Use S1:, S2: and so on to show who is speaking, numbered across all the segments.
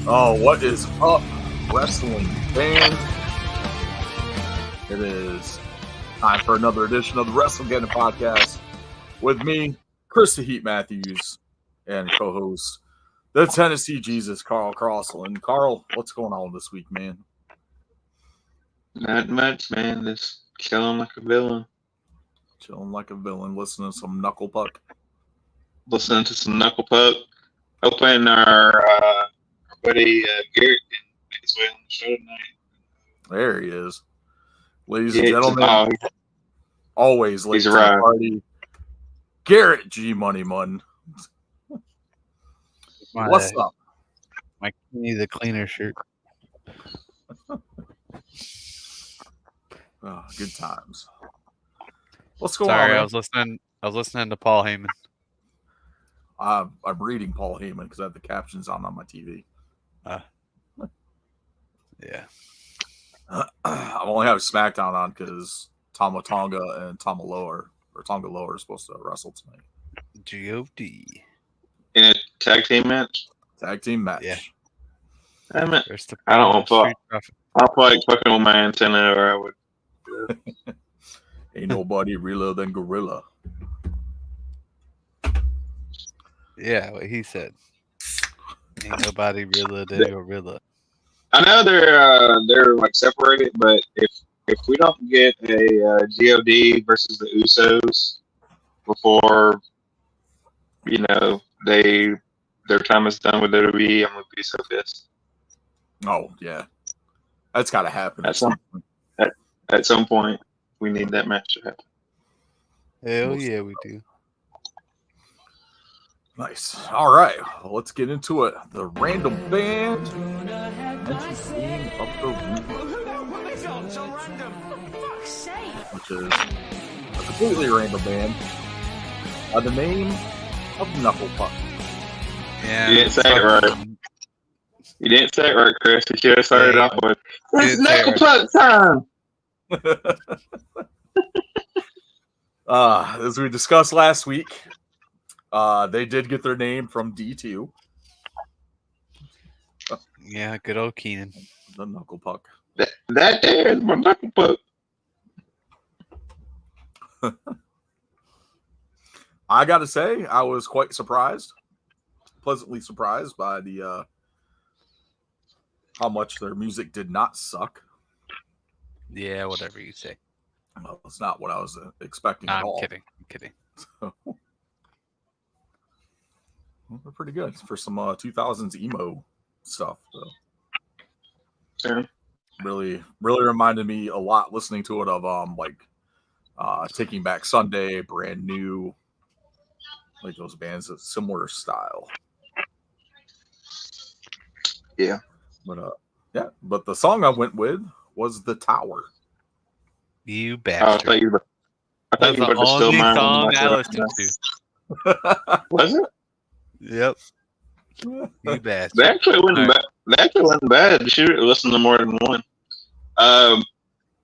S1: Oh, what is up, wrestling fans? It is time for another edition of the WrestleGeddon podcast with me, Chris the Heat Matthews, and co-host, the Tennessee Jesus, Carl Crossland. Carl, what's going on this week, man?
S2: Not much, man. Just chilling like a villain.
S1: Chilling like a villain, listening to some Knuckle Puck.
S2: Listening to some Knuckle Puck. Hoping our buddy Garrett can make his way on the show tonight.
S1: There he is. Ladies
S2: Yeah,
S1: and gentlemen, always late to the party. Garrett G Money Mun. What's up?
S3: My Kenny the Cleaner shirt.
S1: Oh, good times. What's going on?
S3: Sorry, I was listening to Paul Heyman.
S1: I'm reading Paul Heyman because I have the captions on my TV.
S3: Yeah.
S1: I only have SmackDown on because Tama Tonga and Tonga Loa are supposed to wrestle tonight.
S3: G.O.D.
S2: In a tag team match?
S1: Tag team match.
S3: Yeah.
S2: I don't want to I'll play fucking with my antenna or I would.
S1: Ain't nobody realer than Gorilla.
S3: Yeah, what he said. Ain't nobody realer than Gorilla.
S2: I know they're like separated, but if we don't get a God versus the Usos before their time is done with WWE, I'm gonna be so pissed.
S1: Oh yeah, that's got to happen.
S2: At some point, we need that match to happen.
S3: Hell yeah, we do.
S1: Nice. All right, let's get into it. The random band. Which is a completely random band by the name of Knuckle Puck.
S3: Yeah,
S2: you didn't say it right. You didn't say it right, Chris. You should have started off with "It's Knuckle Puck time."
S1: As we discussed last week, they did get their name from D2.
S3: Yeah, good old Keenan.
S1: The Knuckle Puck.
S2: That there is my Knuckle Puck.
S1: I gotta say, I was quite pleasantly surprised by the how much their music did not suck.
S3: Yeah, whatever you say.
S1: Well, it's not what I was expecting at all.
S3: I'm kidding.
S1: So, they're pretty good for some 2000s emo stuff. So.
S2: Yeah.
S1: Really reminded me a lot listening to it of Taking Back Sunday, Brand New, like those bands of similar style.
S2: Yeah.
S1: But the song I went with was The Tower.
S3: You bastard.
S2: I thought you were
S3: the
S2: still
S3: only
S2: mine.
S3: song I listened to.
S2: Was it?
S3: Yep. You bastard.
S2: They actually wasn't bad. You should listen to more than one. I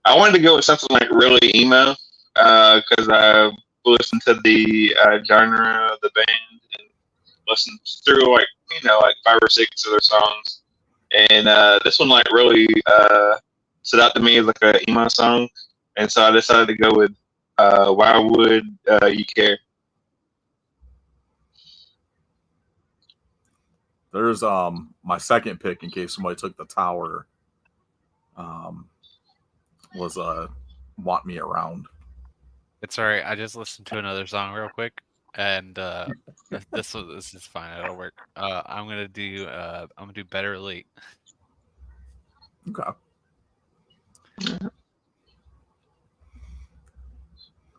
S2: wanted to go with something like really emo because I listened to the genre of the band and listened through like 5 or 6 of their songs, and this one like really stood out to me as like a emo song, and so I decided to go with "Why Would You Care."
S1: There's my second pick in case somebody took The Tower. Was Want Me Around.
S3: It's all right. I just listened to another song real quick, and this is fine. It'll work. I'm gonna do Better Late.
S1: Okay.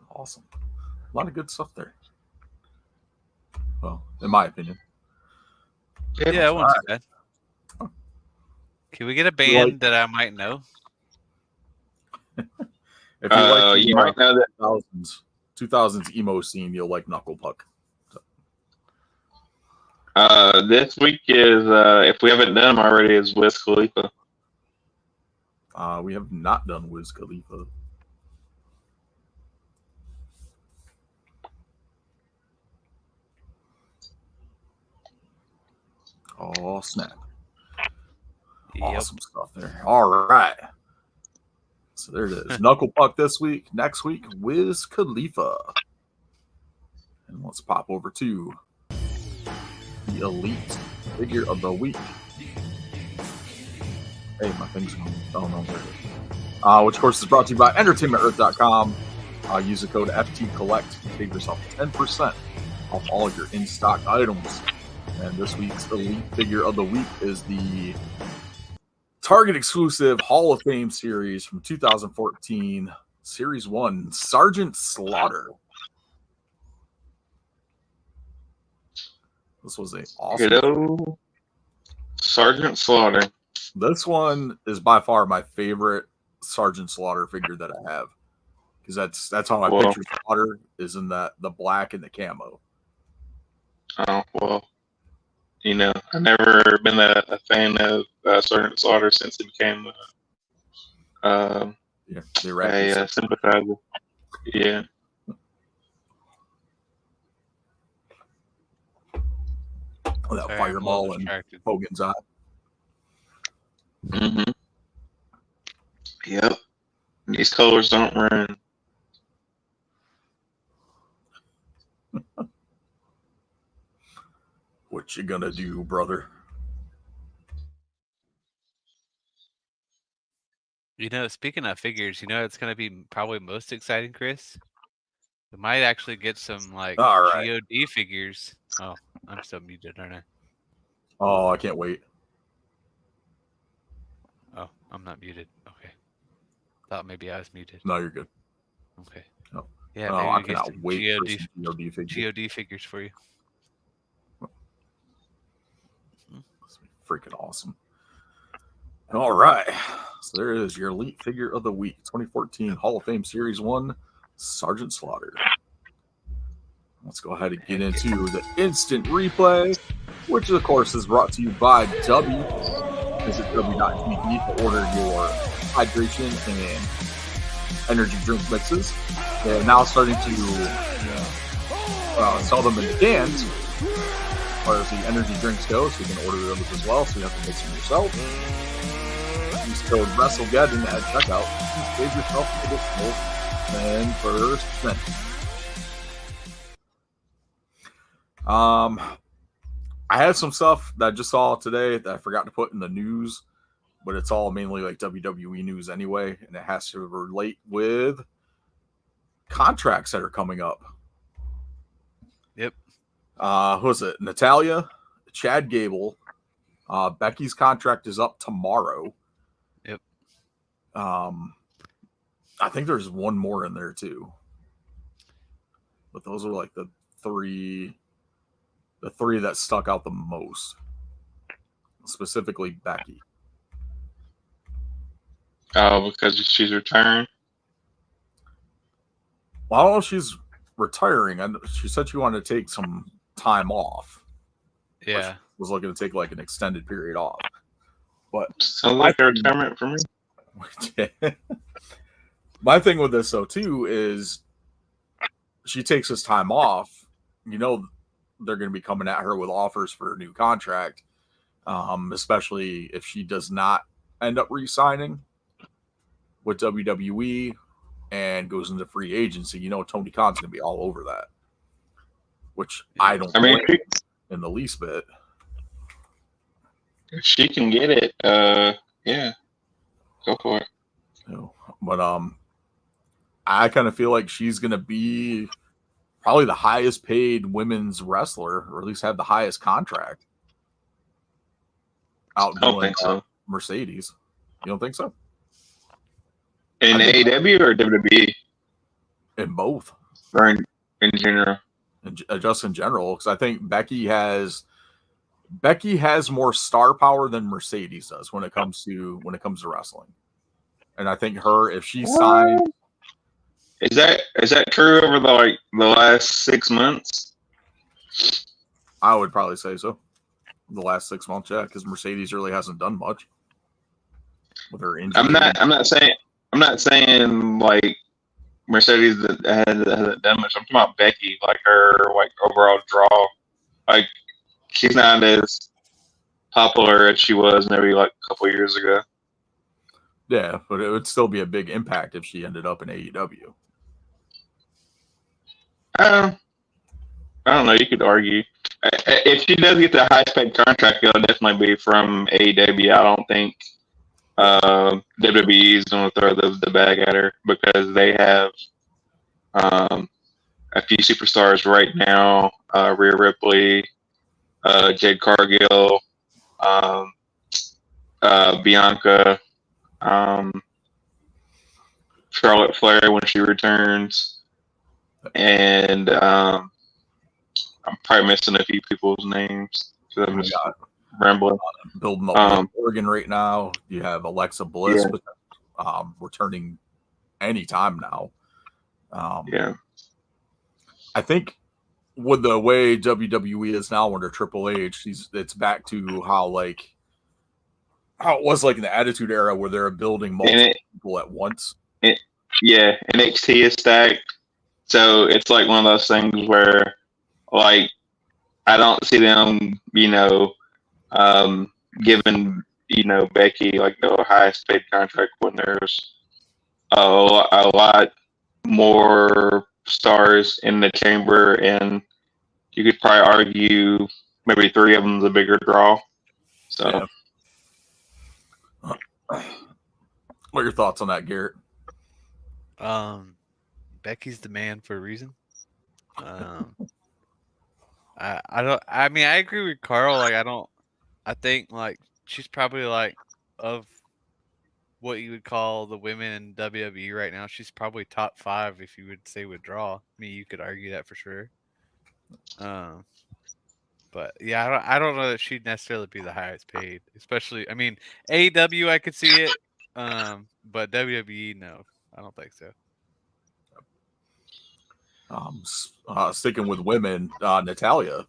S1: Awesome. A lot of good stuff there. Well, in my opinion.
S3: Yeah, it wasn't too bad. Can we get a band that I might know?
S1: If you like
S2: you might know that
S1: 2000s emo scene, you'll like Knuckle Puck.
S2: This week is if we haven't done them already, is Wiz Khalifa.
S1: We have not done Wiz Khalifa. Oh, snap. Awesome stuff there. All right. So there it is. Knuckle Puck this week. Next week, Wiz Khalifa. And let's pop over to the Elite Figure of the Week. Hey, my thing's going. Oh, no, there it is. Which, of course, is brought to you by EntertainmentEarth.com. Use the code FTCollect to save yourself 10% off all your in-stock items. And this week's Elite Figure of the Week is the Target exclusive Hall of Fame series from 2014, Series 1, Sergeant Slaughter. This was a awesome.
S2: Good Sergeant Slaughter.
S1: This one is by far my favorite Sergeant Slaughter figure that I have, because that's how I picture Slaughter, is in the black and the camo.
S2: Oh well, you know, I've never been a fan of Sergeant Slaughter since he became a sympathizer. Yeah.
S1: That fireball and Hogan's eye.
S2: Mm-hmm. Yep. These colors don't run.
S1: What you gonna do, brother?
S3: You know, speaking of figures, you know it's gonna be probably most exciting, Chris. We might actually get some GOD figures. Oh, I'm still muted, aren't I?
S1: Oh, I can't wait.
S3: Oh, I'm not muted. Okay. Thought maybe I was muted.
S1: No, you're good.
S3: Okay.
S1: Oh.
S3: Yeah,
S1: maybe I
S3: we
S1: cannot
S3: get
S1: wait
S3: GOD
S1: for figures.
S3: GOD figures for you.
S1: That's freaking awesome. All right. So there is your Elite Figure of the Week, 2014 Hall of Fame Series 1, Sergeant Slaughter. Let's go ahead and get into the instant replay, which of course is brought to you by W. Visit W.tv to order your hydration and energy drink mixes. They're now starting to sell them in cans as far as the energy drinks go, so you can order those as well, so you have to mix them yourself. Use code WrestleGeddon at checkout and save yourself an additional 10%. I had some stuff that I just saw today that I forgot to put in the news, but it's all mainly like WWE news anyway, and it has to relate with contracts that are coming up.
S3: Yep.
S1: Who is it? Natalia, Chad Gable. Becky's contract is up tomorrow.
S3: Yep.
S1: I think there's one more in there too. But those are like the three that stuck out the most. Specifically Becky.
S2: Oh, because she's retiring?
S1: Well, I don't know if she's retiring. She said she wanted to take some time off.
S3: Yeah.
S1: Was looking to take like an extended period off. But
S2: sounds like a retirement for me.
S1: My thing with this though too is she takes this time off, you know, they're going to be coming at her with offers for a new contract, especially if she does not end up re-signing with WWE and goes into free agency. You know, Tony Khan's going to be all over that, which I don't blame in the least bit.
S2: If she can get it, yeah, go for it.
S1: But I kind of feel like she's going to be probably the highest paid women's wrestler, or at least have the highest contract.
S2: I don't think so.
S1: Mercedes. You don't think so?
S2: In AEW or WWE?
S1: In both.
S2: Or in general?
S1: Just in general, because I think Becky has more star power than Mercedes does when it comes to wrestling. And I think if she signed.
S2: Is that true over the last 6 months?
S1: I would probably say so. The last 6 months, yeah, because Mercedes really hasn't done much with her injury.
S2: I'm not saying like Mercedes hasn't done much. I'm talking about Becky, like her overall draw. Like she's not as popular as she was maybe like a couple years ago.
S1: Yeah, but it would still be a big impact if she ended up in AEW.
S2: I don't know. You could argue if she does get the highest paid contract, it'll definitely be from AEW. I don't think WWE is going to throw the bag at her because they have a few superstars right now: Rhea Ripley, Jade Cargill, Bianca, Charlotte Flair when she returns, and I'm probably missing a few people's names. So I'm just rambling.
S1: Building up Oregon right now. You have Alexa Bliss, returning anytime now. I think with the way WWE is now under Triple H, it's back to how it was like in the Attitude Era where they're building multiple people at once.
S2: NXT is stacked. So it's like one of those things where, like, I don't see them, giving, Becky like the highest paid contract when there's a lot more stars in the chamber, and you could probably argue maybe 3 of them is a bigger draw. So,
S1: what are your thoughts on that, Garrett?
S3: Becky's the man for a reason. I agree with Carl. I think she's probably of what you would call the women in WWE right now. She's probably top 5 if you would say withdraw. You could argue that for sure. But yeah, I don't know that she'd necessarily be the highest paid, especially. AEW I could see it, but WWE no, I don't think so.
S1: Sticking with women, Natalya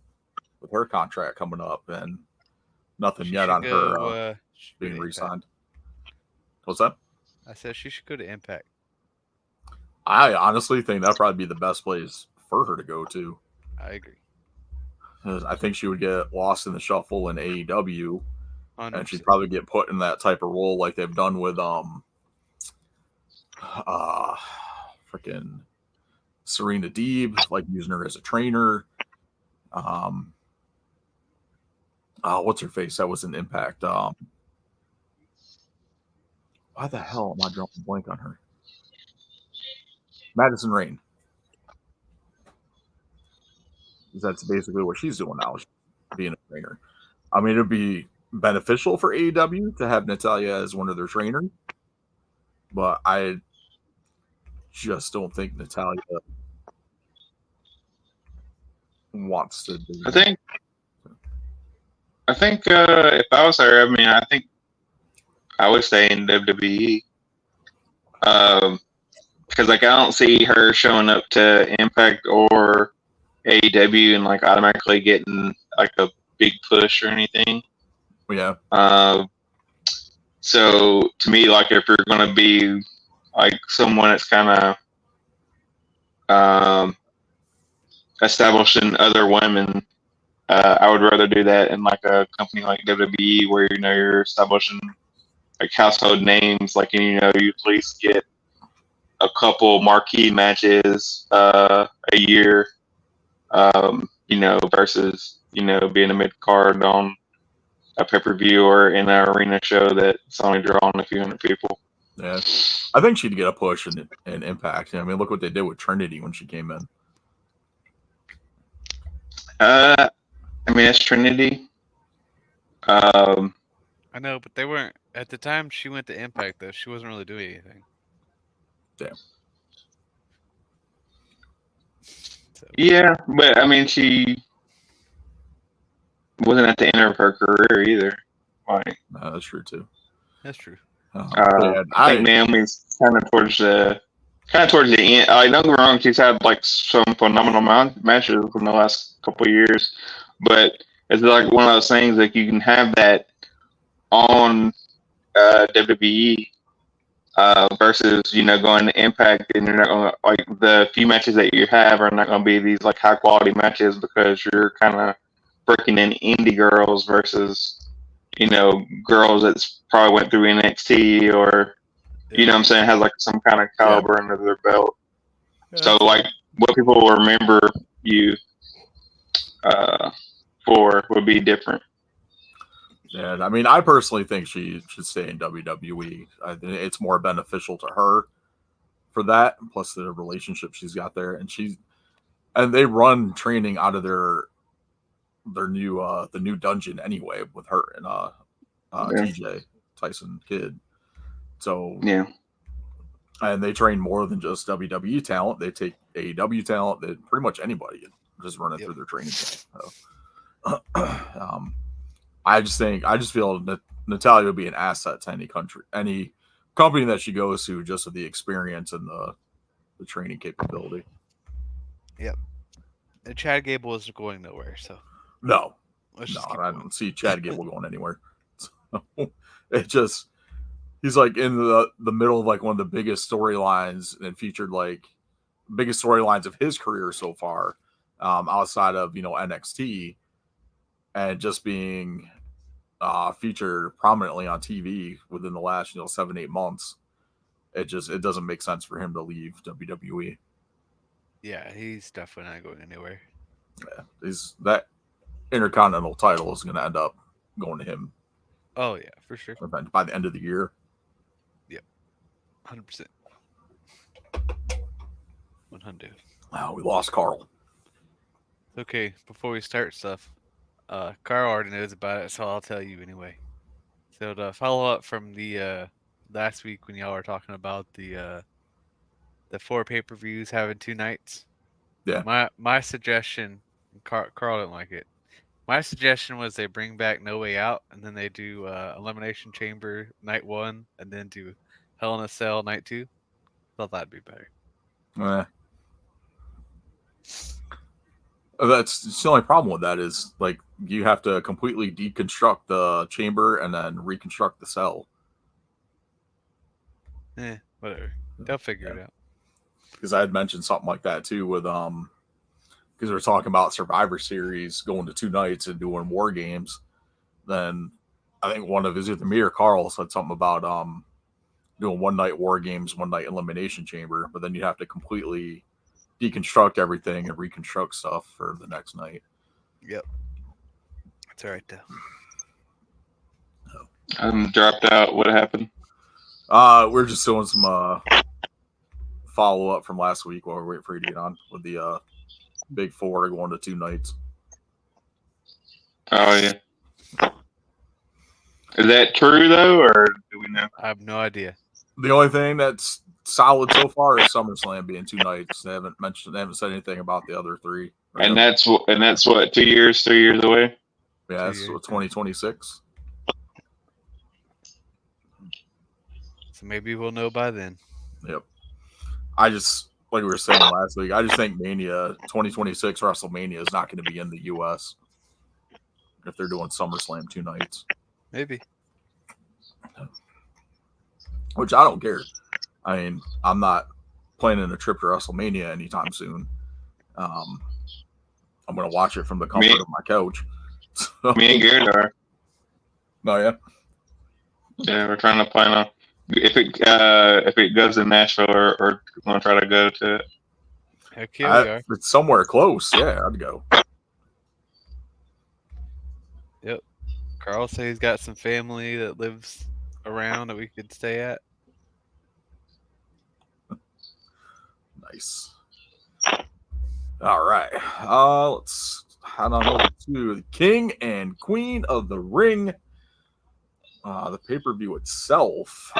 S1: with her contract coming up and nothing yet on her being re-signed. What's that?
S3: I said she should go to Impact.
S1: I honestly think that'd probably be the best place for her to go to.
S3: I agree.
S1: I think she would get lost in the shuffle in AEW,
S3: 100%.
S1: and she'd probably get put in that type of role like they've done with freaking Serena Deeb, like using her as a trainer. What's her face? That was an Impact. Why the hell am I drawing a blank on her? Madison Rayne. That's basically what she's doing now, being a trainer. It'd be beneficial for AEW to have Natalya as one of their trainers, but I just don't think Natalya wants to do that.
S2: I think if I was her, I think I would stay in WWE. Because I don't see her showing up to Impact or AEW and automatically getting a big push or anything.
S1: Yeah.
S2: So to me, if you're gonna be someone that's kind of establishing other women, I would rather do that in a company like WWE where you're establishing household names, you at least get a couple marquee matches a year, versus being a mid card on a pay-per-view or in an arena show that's only drawing a few hundred people.
S1: Yeah, I think she'd get a push in Impact. Look what they did with Trinity when she came in.
S2: That's Trinity.
S3: I know, but they weren't at the time she went to Impact though. She wasn't really doing anything.
S1: Damn.
S2: So. Yeah, but she wasn't at the end of her career either.
S1: No, that's true too.
S3: That's true.
S2: I think Naomi's kind of towards the end. Don't get me wrong, she's had some phenomenal matches in the last couple of years, but it's one of those things you can have that on WWE versus going to Impact, and you're not going the few matches that you have are not going to be these high quality matches because you're kind of breaking in indie girls versus girls that's probably went through NXT or you know what I'm saying, has like some kind of caliber under their belt. So like what people will remember you for would be different.
S1: And I mean, I personally think she should stay in WWE. I think it's more beneficial to her for that, plus the relationship she's got there, and they run training out of their new the new dungeon anyway with her and TJ Tyson Kidd. So
S2: yeah,
S1: and they train more than just WWE talent. They take AEW talent, they pretty much anybody, and just run it through their training camp. So, I just feel that Natalya would be an asset to any company that she goes to, just with the experience and the training capability.
S3: Yep. And Chad Gable isn't going nowhere, so
S1: No, I don't see Chad Gable going anywhere. So, he's like in the middle of like one of the biggest storylines and featured like biggest storylines of his career so far, outside of NXT, and just being featured prominently on TV within the last 7-8 months. It doesn't make sense for him to leave WWE.
S3: Yeah, he's definitely not going anywhere.
S1: Yeah, that Intercontinental title is going to end up going to him.
S3: Oh yeah, for sure.
S1: By the end of the year.
S3: Yep, 100%. 100.
S1: Wow, we lost Carl.
S3: Okay, before we start stuff, Carl already knows about it, so I'll tell you anyway. So to follow up from the last week when y'all were talking about the 4 pay-per-views having 2 nights.
S1: Yeah.
S3: My suggestion, Carl didn't like it. My suggestion was they bring back No Way Out, and then they do Elimination Chamber night 1, and then do Hell in a Cell night 2. Thought that'd be better.
S1: That's the only problem with that is like you have to completely deconstruct the chamber and then reconstruct the cell.
S3: Whatever. They'll figure it out.
S1: Because I had mentioned something like that too with because we're talking about Survivor Series going to 2 nights and doing War Games. Then I think one of either me or Carl said something about doing 1 night War Games, 1 night Elimination Chamber, but then you have to completely deconstruct everything and reconstruct stuff for the next night.
S3: Yep. That's all right though.
S2: I'm dropped out. What happened?
S1: We're just doing some follow up from last week while we're waiting for you to get on with the Big 4 going to 2 nights.
S2: Oh yeah. Is that true though, or do we know?
S3: I have no idea.
S1: The only thing that's solid so far is SummerSlam being 2 nights. They haven't said anything about the other 3.
S2: And that's what 2 years, 3 years away.
S1: Yeah, that's 2026.
S3: So maybe we'll know by then.
S1: Yep. I just, like we were saying last week, I just think Mania 2026 WrestleMania is not going to be in the US if they're doing SummerSlam 2 nights.
S3: Maybe.
S1: Which I don't care. I mean, I'm not planning a trip to WrestleMania anytime soon. I'm going to watch it from the comfort of my couch. So.
S2: Me and Garrett are.
S1: Oh yeah.
S2: Yeah, we're trying to plan on if it goes to Nashville or want to try to go to it.
S3: Heck yeah, we are.
S1: If it's somewhere close, yeah, I'd go.
S3: Yep. Carl said he's got some family that lives around that we could stay at.
S1: Nice. All right. Let's head on over to the King and Queen of the Ring. The pay-per-view itself.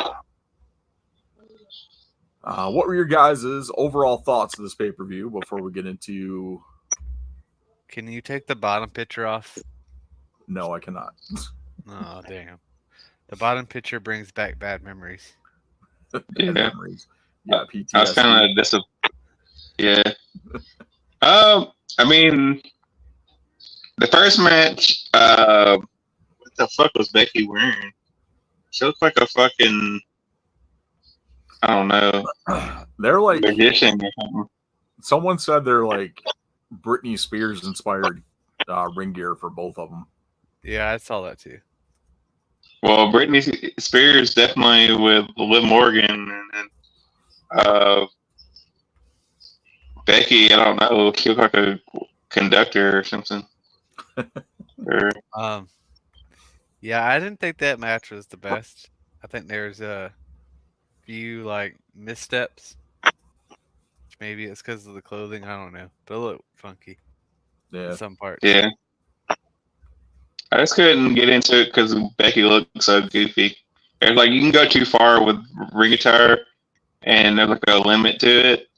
S1: What were your guys' overall thoughts of this pay-per-view before we get into...
S3: Can you take the bottom picture off?
S1: No, I cannot.
S3: Oh, damn. The bottom picture brings back bad memories.
S2: Yeah.
S1: Memories. Yeah, PTSD.
S2: I was kind of disappointed. Yeah. I mean, the first match, what the fuck was Becky wearing? She looked like a fucking, I don't know.
S1: They're like
S2: magician or something.
S1: Someone said they're like Britney Spears inspired ring gear for both of them.
S3: Yeah, I saw that too.
S2: Well, Britney Spears definitely with Liv Morgan, and then Becky. I don't know. She looked like a conductor or something. Or
S3: Yeah, I didn't think that match was the best. I think there's a few like missteps. Maybe it's because of the clothing. I don't know, but it looked funky
S1: Yeah.
S3: in some parts.
S2: yeah, I just couldn't get into it because Becky looked so goofy. It's like you can go too far with ring attire, and there's like a limit to it.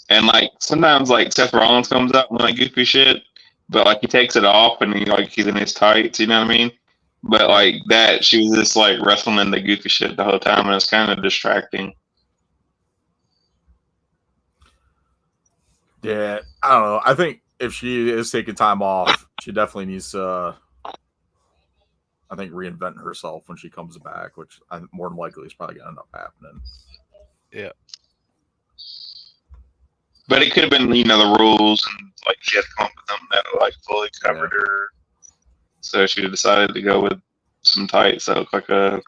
S2: And like sometimes like Seth Rollins comes out with like goofy shit, but like he takes it off and he's in his tights, you know what I mean? But like that, she was just like wrestling in the goofy shit the whole time, and it's kind of distracting.
S1: Yeah, I don't know. I think if she is taking time off, she definitely needs to, I think, reinvent herself when she comes back, which more than likely is probably going to end up happening.
S3: Yeah.
S2: But it could have been, the rules, and like she had to come up with something that like fully covered her. So she decided to go with some tights that look like a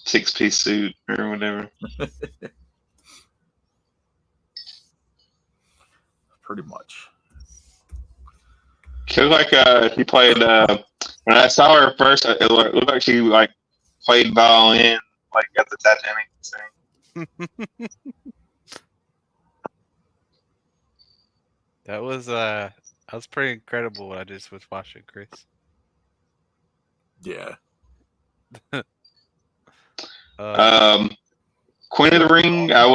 S2: 6-piece suit or whatever.
S1: Pretty much.
S2: She looked like she played. When I saw her first, it looked like she like played violin, like at the Titanic thing.
S3: That was pretty incredible what I just was watching, Chris.
S1: Yeah.
S2: Queen of the Ring, I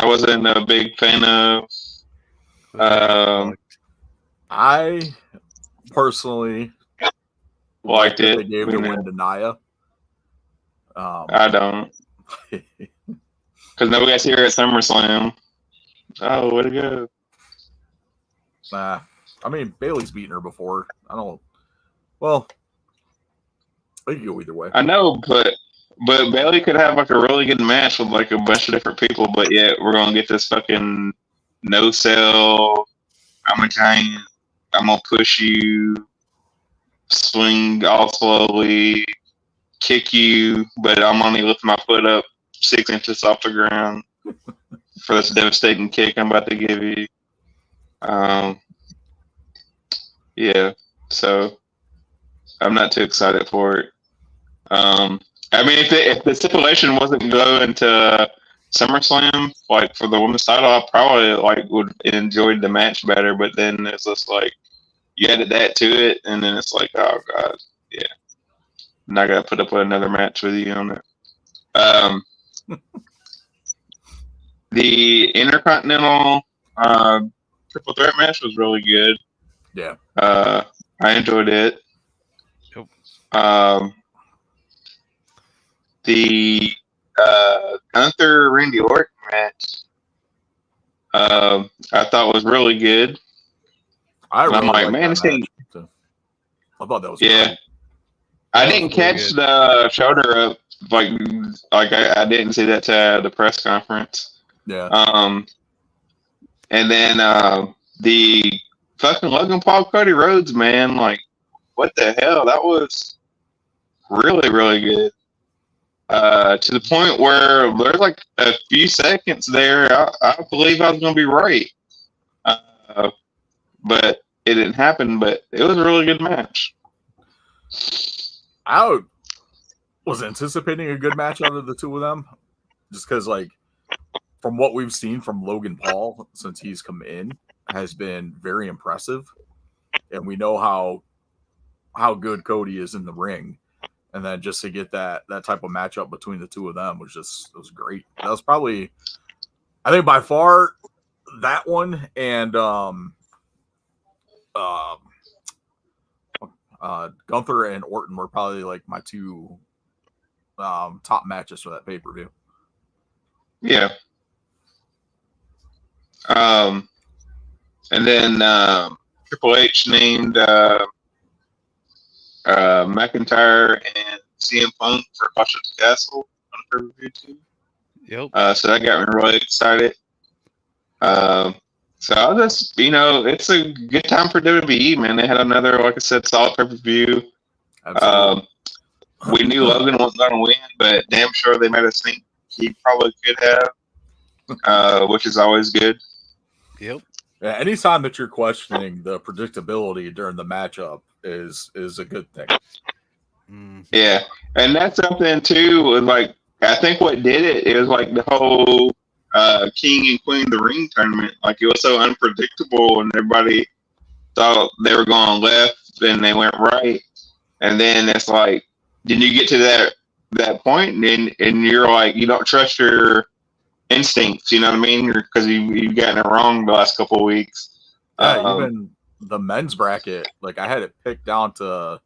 S2: wasn't a big fan of.
S1: I personally
S2: liked it.
S1: They gave the win to Nia.
S2: I don't, because nobody got to see her at SummerSlam. Oh, way to go!
S1: Nah, I mean Bailey's beaten her before. I don't. Well, they can go either way.
S2: I know, but Bailey could have like a really good match with like a bunch of different people, but yet we're gonna get this fucking no sell. I'm a giant. I'm gonna push you, swing all slowly, kick you, but I'm only lifting my foot up 6 inches off the ground for this devastating kick I'm about to give you. Yeah, so I'm not too excited for it. I mean, if the stipulation wasn't going to SummerSlam, like for the women's title, I probably like would enjoyed the match better. But then it's just like you added that to it, and then it's like, oh god, yeah, I'm not gonna put up with another match with you on it. The Intercontinental Triple Threat match was really good.
S1: Yeah,
S2: I enjoyed it.
S3: Yep.
S2: The Gunther Randy Orton match, I thought was really good.
S1: I'm like, man,
S2: this thing.
S1: I thought that was
S2: great. I didn't catch the shoulder up like I didn't see that to the press conference.
S1: Yeah.
S2: And then the fucking Logan Paul Cody Rhodes, man, like what the hell? That was really, really good. To the point where there's like a few seconds there, I believe I was going to be right. But it didn't happen, but it was a really good match.
S1: I was anticipating a good match out of the two of them, just because, like, from what we've seen from Logan Paul since he's come in, has been very impressive, and we know how good Cody is in the ring, and then just to get that type of matchup between the two of them was great. That was probably, I think, by far that one and Gunther and Orton were probably like my two top matches for that pay-per-view.
S2: Yeah. And then Triple H named McIntyre and CM Punk for Clash at the Castle on the pay-per-view too.
S3: Yep.
S2: So that got me really excited. So I'll just, it's a good time for WWE, man. They had another, like I said, solid pay-per-view. We knew Logan wasn't going to win, but damn sure they made us think he probably could have, which is always good.
S3: Yep.
S1: Yeah, anytime that you're questioning the predictability during the matchup is a good thing.
S2: Yeah, and that's something too. Was like I think what did it was like the whole King and Queen of the Ring tournament. Like it was so unpredictable, and everybody thought they were going left, and they went right, and then it's like, then you get to that point, and you're like, you don't trust your instincts. You know what I mean? Because you've gotten it wrong the last couple of weeks.
S1: Yeah, even the men's bracket, like I had it picked down to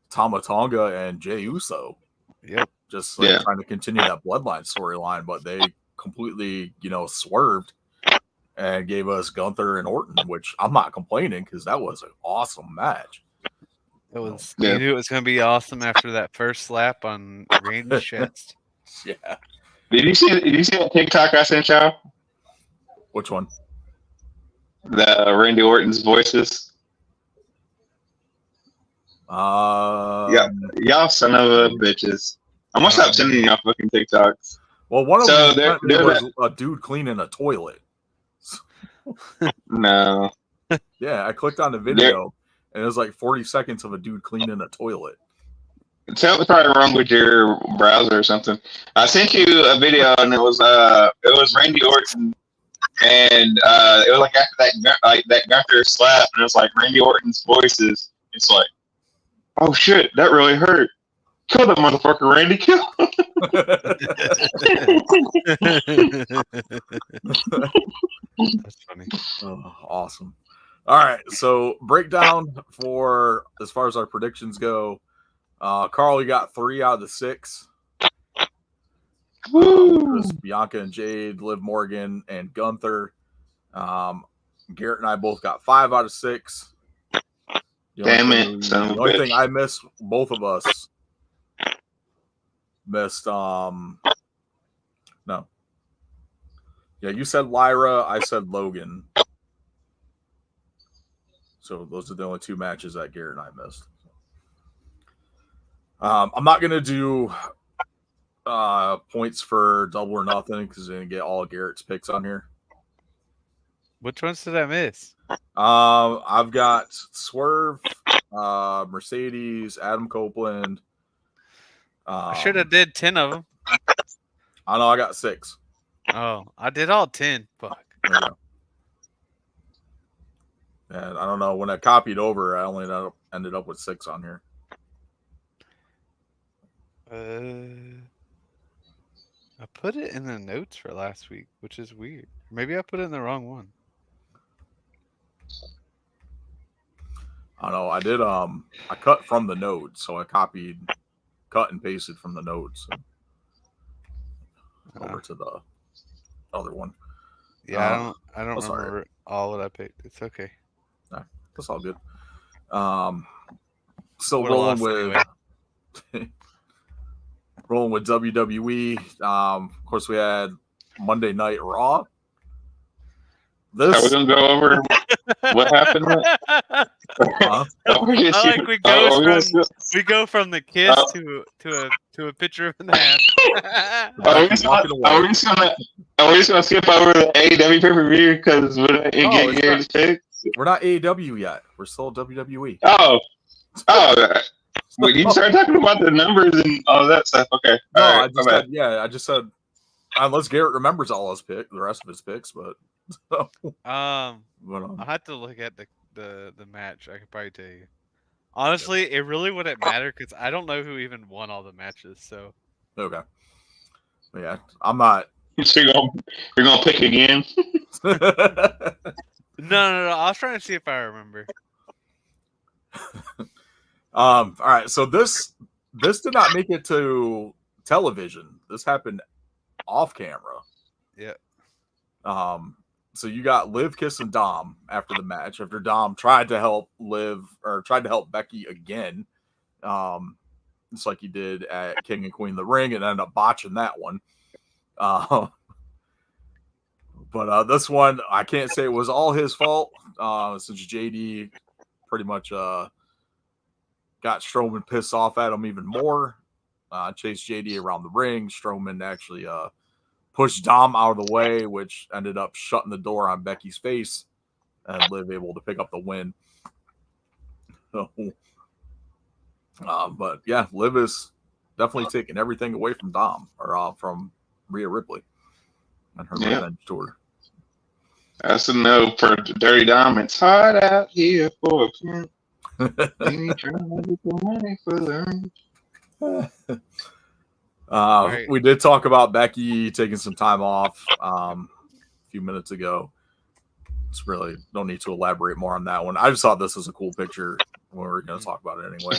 S1: Tama Tonga and Jey Uso.
S3: Yep.
S1: Just like trying to continue that bloodline storyline, but they completely, swerved and gave us Gunther and Orton, which I'm not complaining because that was an awesome match.
S3: It was. You knew it was going to be awesome after that first slap on Randy's chest.
S1: Yeah.
S2: Did you see that TikTok I sent y'all?
S1: Which one?
S2: The Randy Orton's voices. Y'all son of a bitches. I'm gonna stop sending y'all fucking TikToks.
S1: Well, one of them was a dude cleaning a toilet.
S2: No.
S1: Yeah, I clicked on the video and it was like 40 seconds of a dude cleaning a toilet.
S2: Something's probably wrong with your browser or something. I sent you a video and it was Randy Orton and it was like after that Gunther slap and it was like Randy Orton's voices. It's like, oh shit, that really hurt. Kill that motherfucker, Randy. Kill him.
S3: That's funny.
S1: Oh, awesome. All right, so breakdown for as far as our predictions go. Carl, you got 3 out of the 6. Bianca and Jade, Liv Morgan, and Gunther. Garrett and I both got 5 out of 6.
S2: Damn it.
S1: The only thing I missed, both of us missed, no. Yeah, you said Lyra, I said Logan. So those are the only 2 matches that Garrett and I missed. I'm not going to do points for double or nothing because I'm going to get all of Garrett's picks on here.
S3: Which ones did I miss?
S1: I've got Swerve, Mercedes, Adam Copeland.
S3: I should have did 10 of them.
S1: I know I got 6.
S3: Oh, I did all 10. Fuck.
S1: There you go. And I don't know, when I copied over, I only ended up with 6 on here.
S3: I put it in the notes for last week, which is weird. Maybe I put it in the wrong one.
S1: I don't know. I did. I cut from the notes, so I cut and pasted from the notes over to the other one.
S3: Yeah, I don't remember all that I picked. It's okay.
S1: Nah, that's all good. So rolling with WWE. Of course, we had Monday Night Raw.
S2: Are we gonna go over what happened?
S3: We go from the kiss to a picture of an ass.
S2: Are we just gonna skip over the AEW pay-per-view because
S1: we're not AEW yet. We're still WWE.
S2: Oh. Wait, you started talking about the numbers and all that stuff. Okay.
S1: No, I just said unless Garrett remembers all the rest of his picks, but
S3: I'll have to look at the match. I could probably tell you. Honestly, it really wouldn't matter because I don't know who even won all the matches. So
S1: okay, yeah, I'm not.
S2: So you're gonna pick again?
S3: No. I was trying to see if I remember.
S1: All right. So this did not make it to television. This happened off camera.
S3: Yeah.
S1: So you got Liv kissing Dom after the match. After Dom tried to help Becky again, it's like he did at King and Queen of the Ring, and ended up botching that one. But this one, I can't say it was all his fault, since JD pretty much got Strowman pissed off at him even more. chased JD around the ring. Strowman actually pushed Dom out of the way, which ended up shutting the door on Becky's face, and Liv able to pick up the win. So, but yeah, Liv is definitely taking everything away from Dom or from Rhea Ripley and her revenge tour.
S2: That's a no for Dirty Dom. It's hot out here for a pimp. Ain't trying to get the money for them.
S3: Right.
S1: We did talk about Becky taking some time off a few minutes ago. It's really don't need to elaborate more on that one. I just thought this was a cool picture when we were going to talk about it anyway.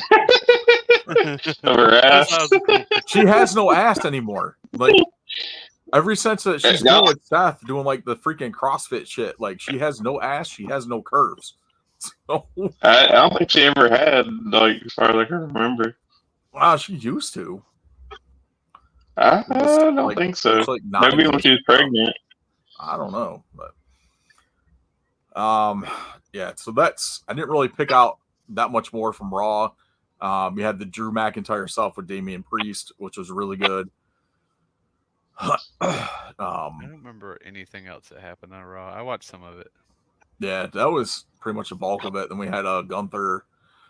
S2: Of her ass.
S1: She has no ass anymore. Like every sense that she's doing with Seth doing like the freaking CrossFit shit. Like she has no ass, she has no curves. So,
S2: I don't think she ever had, like, as far as I can remember.
S1: wow, she used to.
S2: I don't
S1: like,
S2: think so.
S1: Like
S2: maybe when she was pregnant.
S1: I don't know, but yeah. So that's I didn't really pick out that much more from Raw. We had the Drew McIntyre stuff with Damian Priest, which was really good.
S3: I don't remember anything else that happened on Raw. I watched some of it.
S1: Yeah, that was pretty much the bulk of it. Then we had Gunther.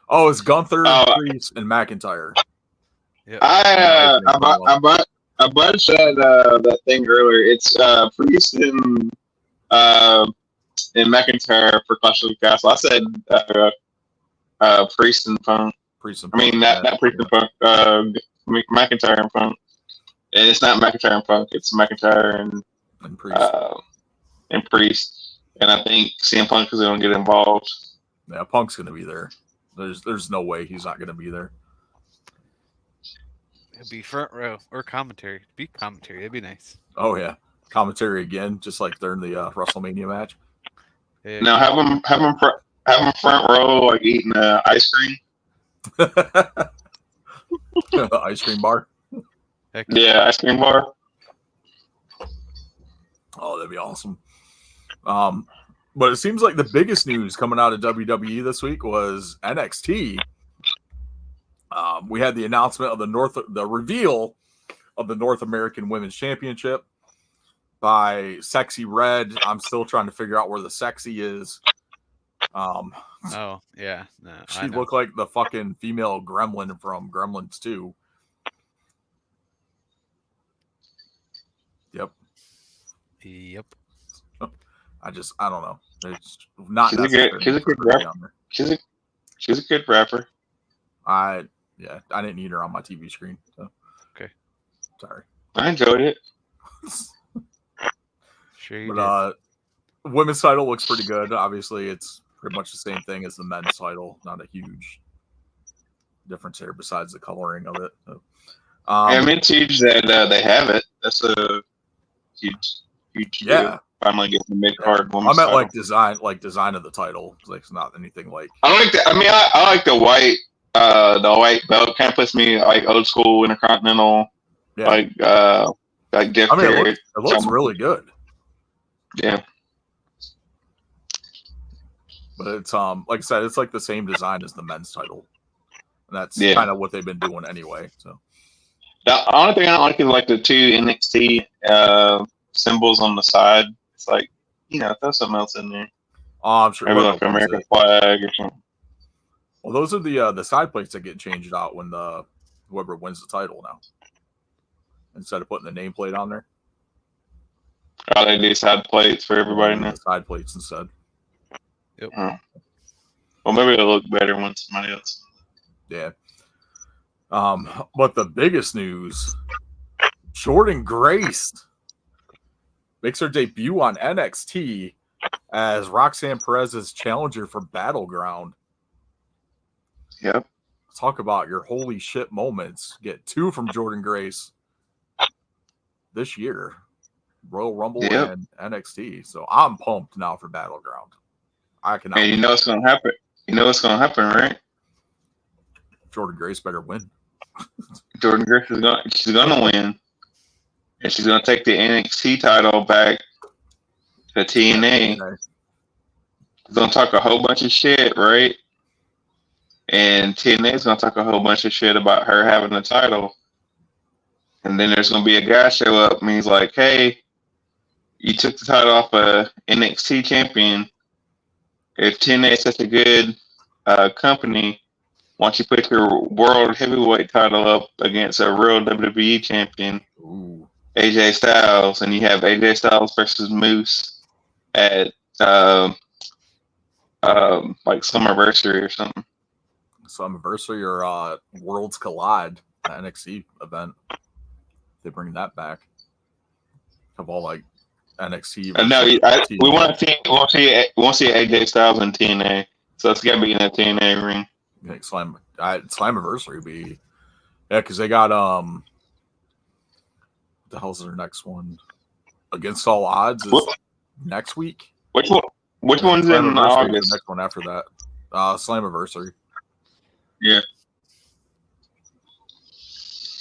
S1: Oh, it's Gunther, Priest, and McIntyre.
S3: Yep.
S2: I bunched that thing earlier. It's Priest and McIntyre for Clash of the Castle. I said Priest and Punk.
S1: Priest and
S2: I mean, not Priest and Punk. McIntyre and Punk. And it's not McIntyre and Punk. It's McIntyre and Priest. And I think CM Punk is going to get involved.
S1: Yeah, Punk's going to be there. There's no way he's not going to be there.
S3: It'd be front row or commentary. It'd be commentary. It'd be nice.
S1: Oh yeah, commentary again, just like during the WrestleMania match.
S3: Yeah.
S2: Now have them front row, like eating ice cream.
S1: The ice cream bar.
S3: Heck,
S2: Yeah, ice cream bar.
S1: Oh, that'd be awesome. But it seems like the biggest news coming out of WWE this week was NXT. We had the announcement of the reveal of the North American Women's Championship by Sexy Red. I'm still trying to figure out where the sexy is.
S3: Oh yeah, no,
S1: She looked like the fucking female gremlin from Gremlins 2. Yep. I don't know. It's not.
S2: She's a good rapper. She's a good rapper.
S1: I didn't need her on my TV screen. So.
S3: Okay.
S1: Sorry.
S2: I enjoyed it.
S3: Sure.
S1: But women's title looks pretty good. Obviously, it's pretty much the same thing as the men's title. Not a huge difference here besides the coloring of it. So,
S2: I mean, it's huge that they have it. That's a huge
S1: yeah.
S2: deal. Finally getting the mid card women's
S1: I meant
S2: title.
S1: like design of the title. It's like not anything like.
S2: I like that. I mean, I like the white belt. Kind of puts me like old school Intercontinental.
S1: Yeah.
S2: Like Jeff
S1: It looks really good.
S2: Yeah.
S1: But it's like I said, it's like the same design as the men's title. And that's kind of what they've been doing anyway. So
S2: the only thing I don't like is like the two NXT symbols on the side. It's like, throw something else in there.
S1: Oh, I'm sure.
S2: Maybe like an American flag or something.
S1: Well, those are the side plates that get changed out when whoever wins the title now. Instead of putting the nameplate on there.
S2: Oh, they do side plates for everybody now.
S1: Side plates instead.
S3: Yep.
S2: Oh. Well, maybe it'll look better when somebody else.
S1: Yeah. But the biggest news, Jordynne Grace makes her debut on NXT as Roxanne Perez's challenger for Battleground.
S2: Yep.
S1: Talk about your holy shit moments. Get 2 from Jordynne Grace this year. Royal Rumble and NXT. So I'm pumped now for Battleground. I cannot.
S2: And you know what's gonna happen. You know what's gonna happen, right?
S1: Jordynne Grace better win.
S2: Jordynne Grace she's gonna win. And she's gonna take the NXT title back to TNA. She's gonna talk a whole bunch of shit, right? And TNA is gonna talk a whole bunch of shit about her having the title. And then there's going to be a guy show up and he's like, hey, you took the title off a NXT champion. If TNA is such a good company, why don't you put your world heavyweight title up against a real WWE champion,
S1: Ooh.
S2: AJ Styles, and you have AJ Styles versus Moose at like Summerversary or something.
S1: Summerversary or Worlds Collide, the NXT event. They bring that back. Have all like NXT.
S2: No, we want to see AJ Styles in TNA, so it's got to be in that TNA ring.
S1: Slammiversary would be, yeah, because they got what the hell's their next one? Against All Odds is next week.
S2: Which one? Which one's in August?
S1: The next one after that, Slammiversary.
S2: Yeah.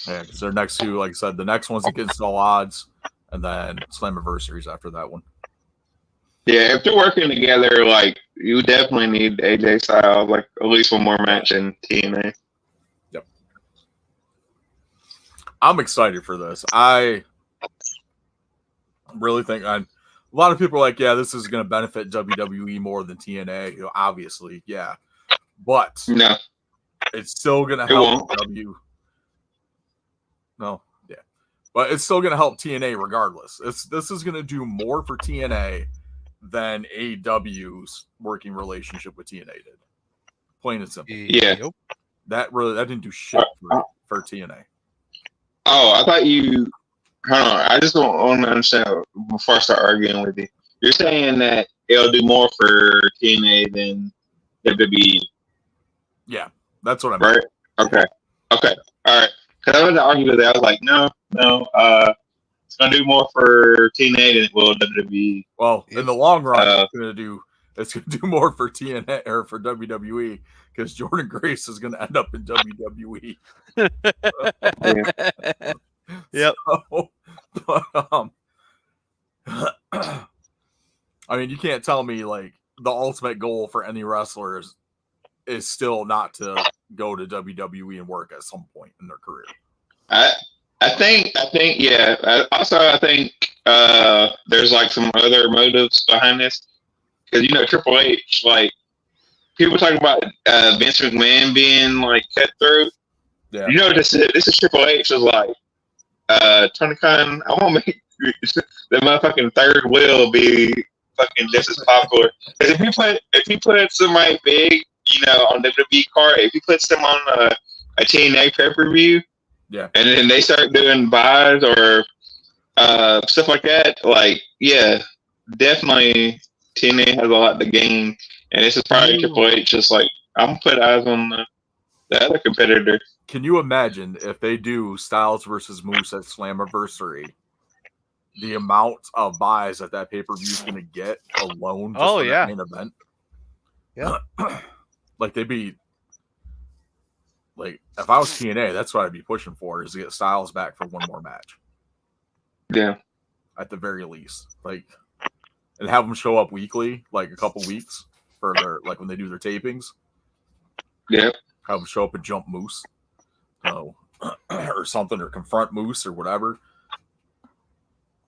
S1: Yeah, because their next two, like I said, the next one's Against All Odds, and then Slammiversary's after that one.
S2: Yeah, if they're working together, like you definitely need AJ Styles, like at least one more match in TNA.
S1: Yep. I'm excited for this. I really think a lot of people are like, yeah, this is going to benefit WWE more than TNA. You know, obviously, yeah, but
S2: no,
S1: it's still going to help W. No, yeah, but it's still going to help TNA regardless. This is going to do more for TNA than AEW's working relationship with TNA did. Plain and simple.
S2: Yeah,
S1: that didn't do shit for TNA.
S2: Oh, I thought you. Hold on, I just want to understand before I start arguing with you. You're saying that it'll do more for TNA than WWE.
S1: Yeah, that's what I meant.
S2: Right? Okay, all right. Because I was to argue with that. I was like, no. It's gonna do more for TNA than it will WWE.
S1: Well, in the long run, it's gonna do more for TNA or for WWE because Jordan Grace is gonna end up in WWE.
S3: Yep.
S1: So, but, I mean, you can't tell me like the ultimate goal for any wrestler is still not to go to WWE and work at some point in their career.
S2: I think, yeah. I think there's like some other motives behind this because Triple H, like people talking about Vince McMahon being like cutthroat.
S1: Yeah.
S2: This is Triple H is like Tony Khan. I want to make the motherfucking third wheel be fucking just as popular. Because if you put somebody big, on WWE card, if you put them on a TNA pay-per-view.
S1: Yeah,
S2: and then they start doing buys or stuff like that. Like, yeah, definitely TNA has a lot to gain, and this is probably Triple H. Just like I'm gonna put eyes on the other competitor.
S1: Can you imagine if they do Styles versus Moose at Slammiversary? The amount of buys that pay-per-view is going to get alone. Just for that main event.
S3: Yeah,
S1: like they'd be. Like, if I was TNA, that's what I'd be pushing for, is to get Styles back for one more match.
S2: Yeah.
S1: At the very least. Like, and have them show up weekly, like a couple weeks for their, like when they do their tapings.
S2: Yeah.
S1: Have them show up and jump Moose. Or something, or confront Moose or whatever.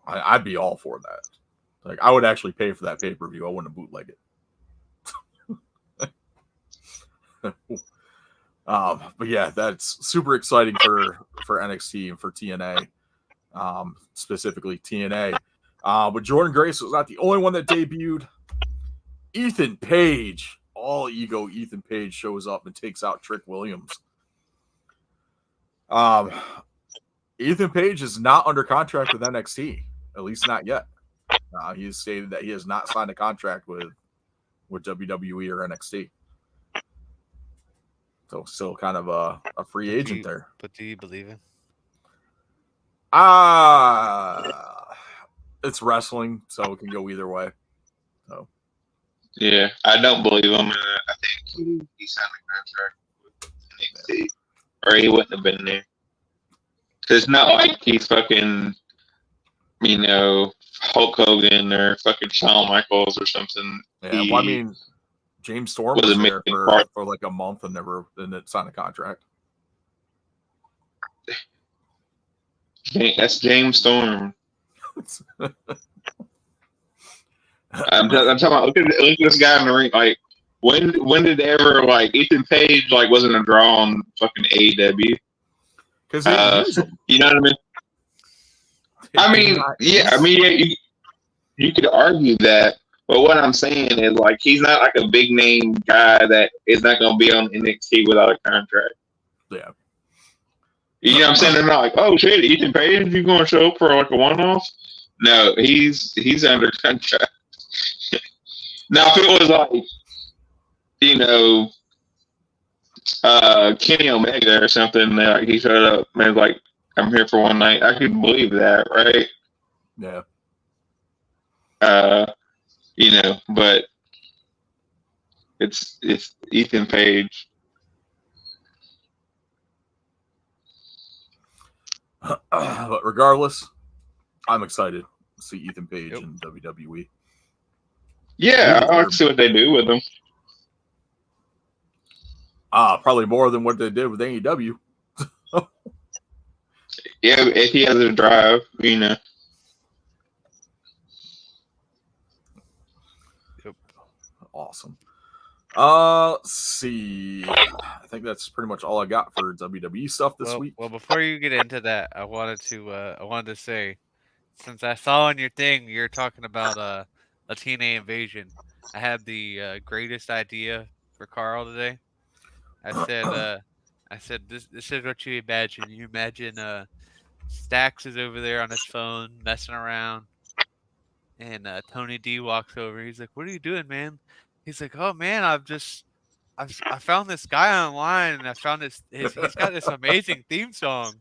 S1: I'd be all for that. Like, I would actually pay for that pay-per-view. I wouldn't bootleg it. But yeah, that's super exciting for NXT and for TNA, specifically TNA. But Jordan Grace was not the only one that debuted. Ethan Page, all ego Ethan Page shows up and takes out Trick Williams. Ethan Page is not under contract with NXT, at least not yet. He has stated that he has not signed a contract with WWE or NXT. So still kind of a free agent there.
S3: But do you believe him?
S1: It's wrestling, so it can go either way. So
S2: yeah, I don't believe him. I think he signed a contract with NXT, or he wouldn't have been there. Cause it's not like he's fucking, Hulk Hogan or fucking Shawn Michaels or something.
S1: Yeah, well, I mean, James Storm was there for like a month and never signed a contract.
S2: That's James Storm. I'm talking about look at this guy in the ring. Like when did ever like Ethan Page like wasn't a draw on fucking AEW?
S1: Because they use him.
S2: You know what I mean? I mean, yeah, you could argue that, but what I'm saying is like he's not like a big name guy that is not going to be on NXT without a contract.
S1: Yeah.
S2: You know what I'm saying? They're not like, oh shit, Ethan Page, you going to show up for like a one-off? No, he's under contract. Now, if it was like, you know, Kenny Omega or something, like he showed up and was like, I'm here for one night, I could believe that, right?
S1: Yeah.
S2: You know, but it's Ethan Page.
S1: But regardless, I'm excited to see Ethan Page in WWE.
S2: Yeah, I like to see what they do with him.
S1: Probably more than what they did with AEW.
S2: Yeah, if he has a drive, you know.
S1: Yep. Awesome. Let's see. I think that's pretty much all I got for WWE stuff this week.
S3: Well, before you get into that, I wanted to say, since I saw on your thing you're talking about a TNA invasion, I had the greatest idea for Carl today. I said this is what you imagine. You imagine Stax is over there on his phone messing around, and Tony D walks over. He's like, "What are you doing, man?" He's like, "Oh man, I found this guy online, and I found he's got this amazing theme song."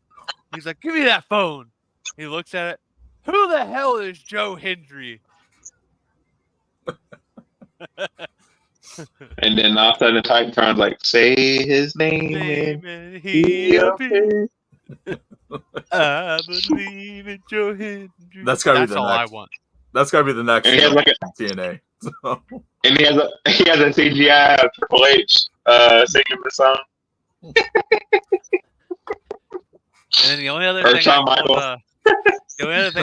S3: He's like, "Give me that phone." He looks at it. Who the hell is Joe Hendry?
S2: And then all of a sudden, Titantron's like, "Say his name and he appears."
S3: I believe in Joe Hendry.
S1: That's gotta be the
S3: all
S1: next.
S3: I want.
S1: That's gotta be the next.
S2: And he has like
S1: TNA.
S2: And he has a CGI of Triple H singing the song.
S3: And the only other thing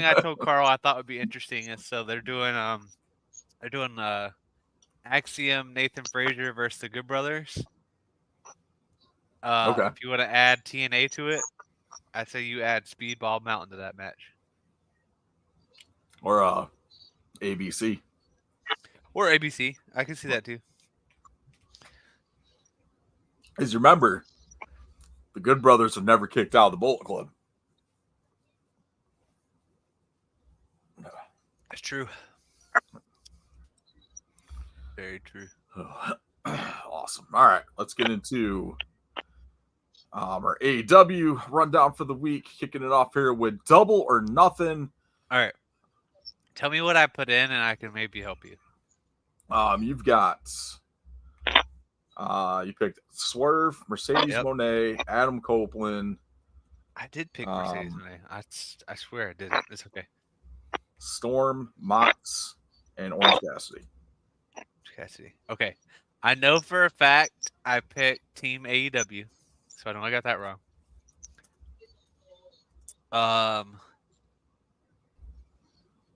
S3: I told Carl I thought would be interesting is so they're doing Axiom Nathan Frazier versus the Good Brothers.
S1: Okay.
S3: If you want to add TNA to it, I'd say you add Speedball Mountain to that match.
S1: Or ABC.
S3: Or ABC. I can see that too.
S1: Because remember, the Good Brothers have never kicked out of the Bullet Club.
S3: That's true. Very true.
S1: Awesome. All right, let's get into our AEW rundown for the week. Kicking it off here with Double or Nothing.
S3: All right. Tell me what I put in, and I can maybe help you.
S1: You've got you picked Swerve, Mercedes Moné, Adam Copeland.
S3: I did pick Mercedes Moné. I swear I did it. It's okay.
S1: Storm, Mox, and Orange Cassidy.
S3: Okay. I know for a fact I picked Team AEW, so I know I got that wrong.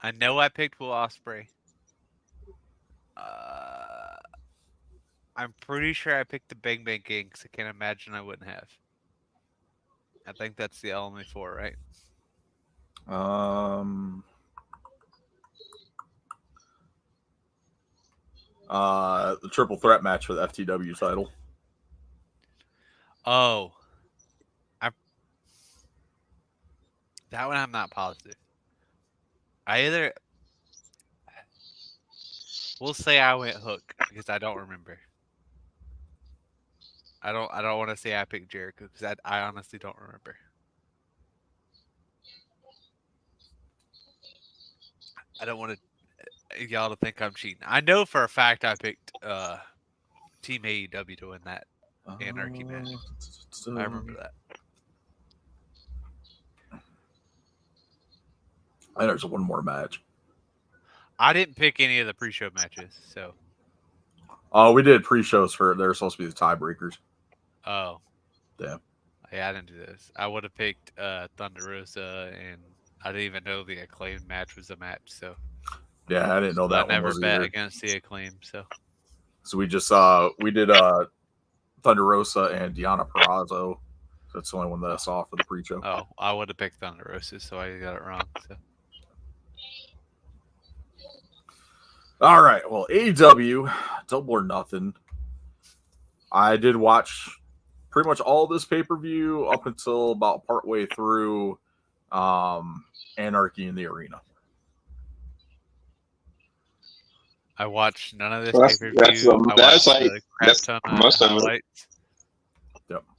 S3: I know I picked Will Ospreay. I'm pretty sure I picked the Bang Bang Gang because I can't imagine I wouldn't have. I think that's the only 4, right?
S1: The triple threat match for the FTW title.
S3: Oh. That one I'm not positive. We'll say I went Hook because I don't remember. I don't want to say I picked Jericho because I honestly don't remember. I don't want y'all to think I'm cheating. I know for a fact I picked Team AEW to win that Anarchy match. I remember that.
S1: I think there's one more match.
S3: I didn't pick any of the pre-show matches, so.
S1: Oh, we did pre-shows for. They're supposed to be the tiebreakers.
S3: Oh.
S1: Yeah.
S3: Hey, I didn't do this. I would have picked Thunder Rosa, and I didn't even know the Acclaim match was a match. So
S1: Yeah, I didn't know
S3: I
S1: that one
S3: never
S1: was
S3: bet
S1: either.
S3: against the Acclaim. So
S1: So we did Thunder Rosa and Deonna Purrazzo. That's the only one that I saw for the pre-show.
S3: oh, I would have picked Thunder Rosa, so I got it wrong. So
S1: All right, well, AEW, Double or Nothing. I did watch pretty much all this pay-per-view up until about partway through Anarchy in the Arena.
S3: I watched none of this
S2: That's-
S3: pay per
S2: that's
S3: view.
S2: the-
S3: I
S2: that's
S3: watched
S2: like-
S3: a crap
S2: that's
S3: ton
S2: most
S3: of
S2: of it.
S3: highlights.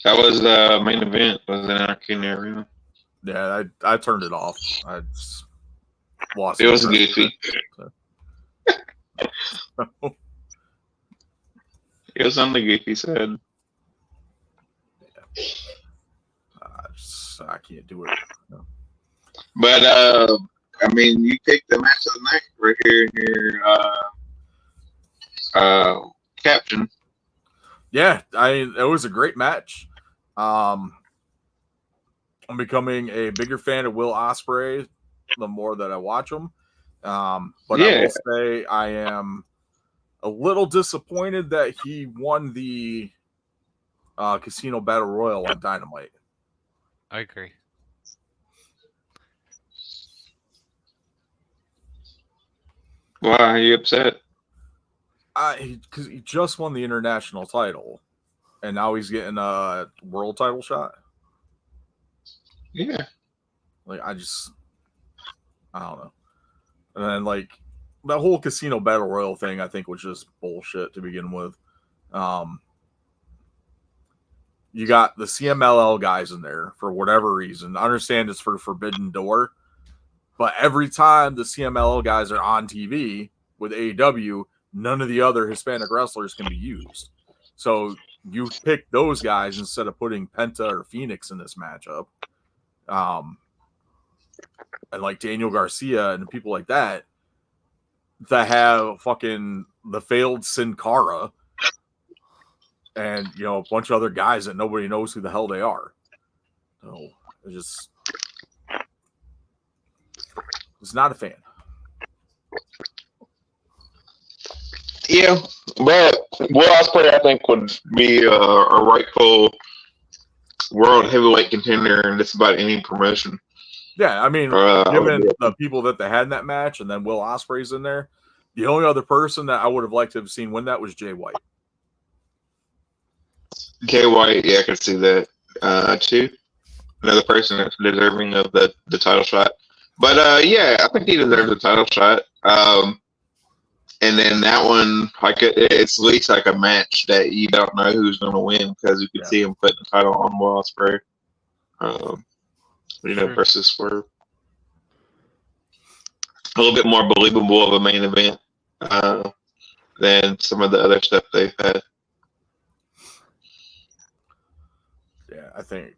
S2: That was the main event. Was in Anarchy in the Arena.
S1: Yeah, I turned it off. I just lost
S2: It was
S1: interest in
S2: goofy.
S1: it.
S2: It was on the goofy side.
S1: I can't do it. No.
S2: But I mean, you picked the match of the night right here in your caption.
S1: Yeah, it was a great match. I'm becoming a bigger fan of Will Ospreay the more that I watch him. But I
S2: Yeah.
S1: will say I am a little disappointed that he won the Casino Battle Royal on Dynamite.
S3: I agree.
S2: Why are you upset?
S1: Because he just won the international title, and now he's getting a world title shot.
S2: Yeah.
S1: Like I don't know. And then like that whole Casino Battle Royal thing, I think was just bullshit to begin with. You got the CMLL guys in there for whatever reason. I understand it's for Forbidden Door, but every time the CMLL guys are on TV with AEW, none of the other Hispanic wrestlers can be used. So you pick those guys instead of putting Penta or Phoenix in this matchup. And like Daniel Garcia and people like that have fucking the failed Sin Cara and a bunch of other guys that nobody knows who the hell they are. So it's not a fan.
S2: Yeah, but Will Ospreay, I think, would be a rightful world heavyweight contender in just about any promotion.
S1: Yeah, I mean, given the people that they had in that match, and then Will Ospreay's in there, the only other person that I would have liked to have seen win that was Jay White.
S2: Jay White, yeah, I can see that too. Another person that's deserving of the title shot. But yeah, I think he deserves a title shot. And then that one, like it's at least like a match that you don't know who's going to win because you can see him putting the title on Will Ospreay. Versus Swerve. A little bit more believable of a main event than some of the other stuff they've had.
S1: Yeah, I think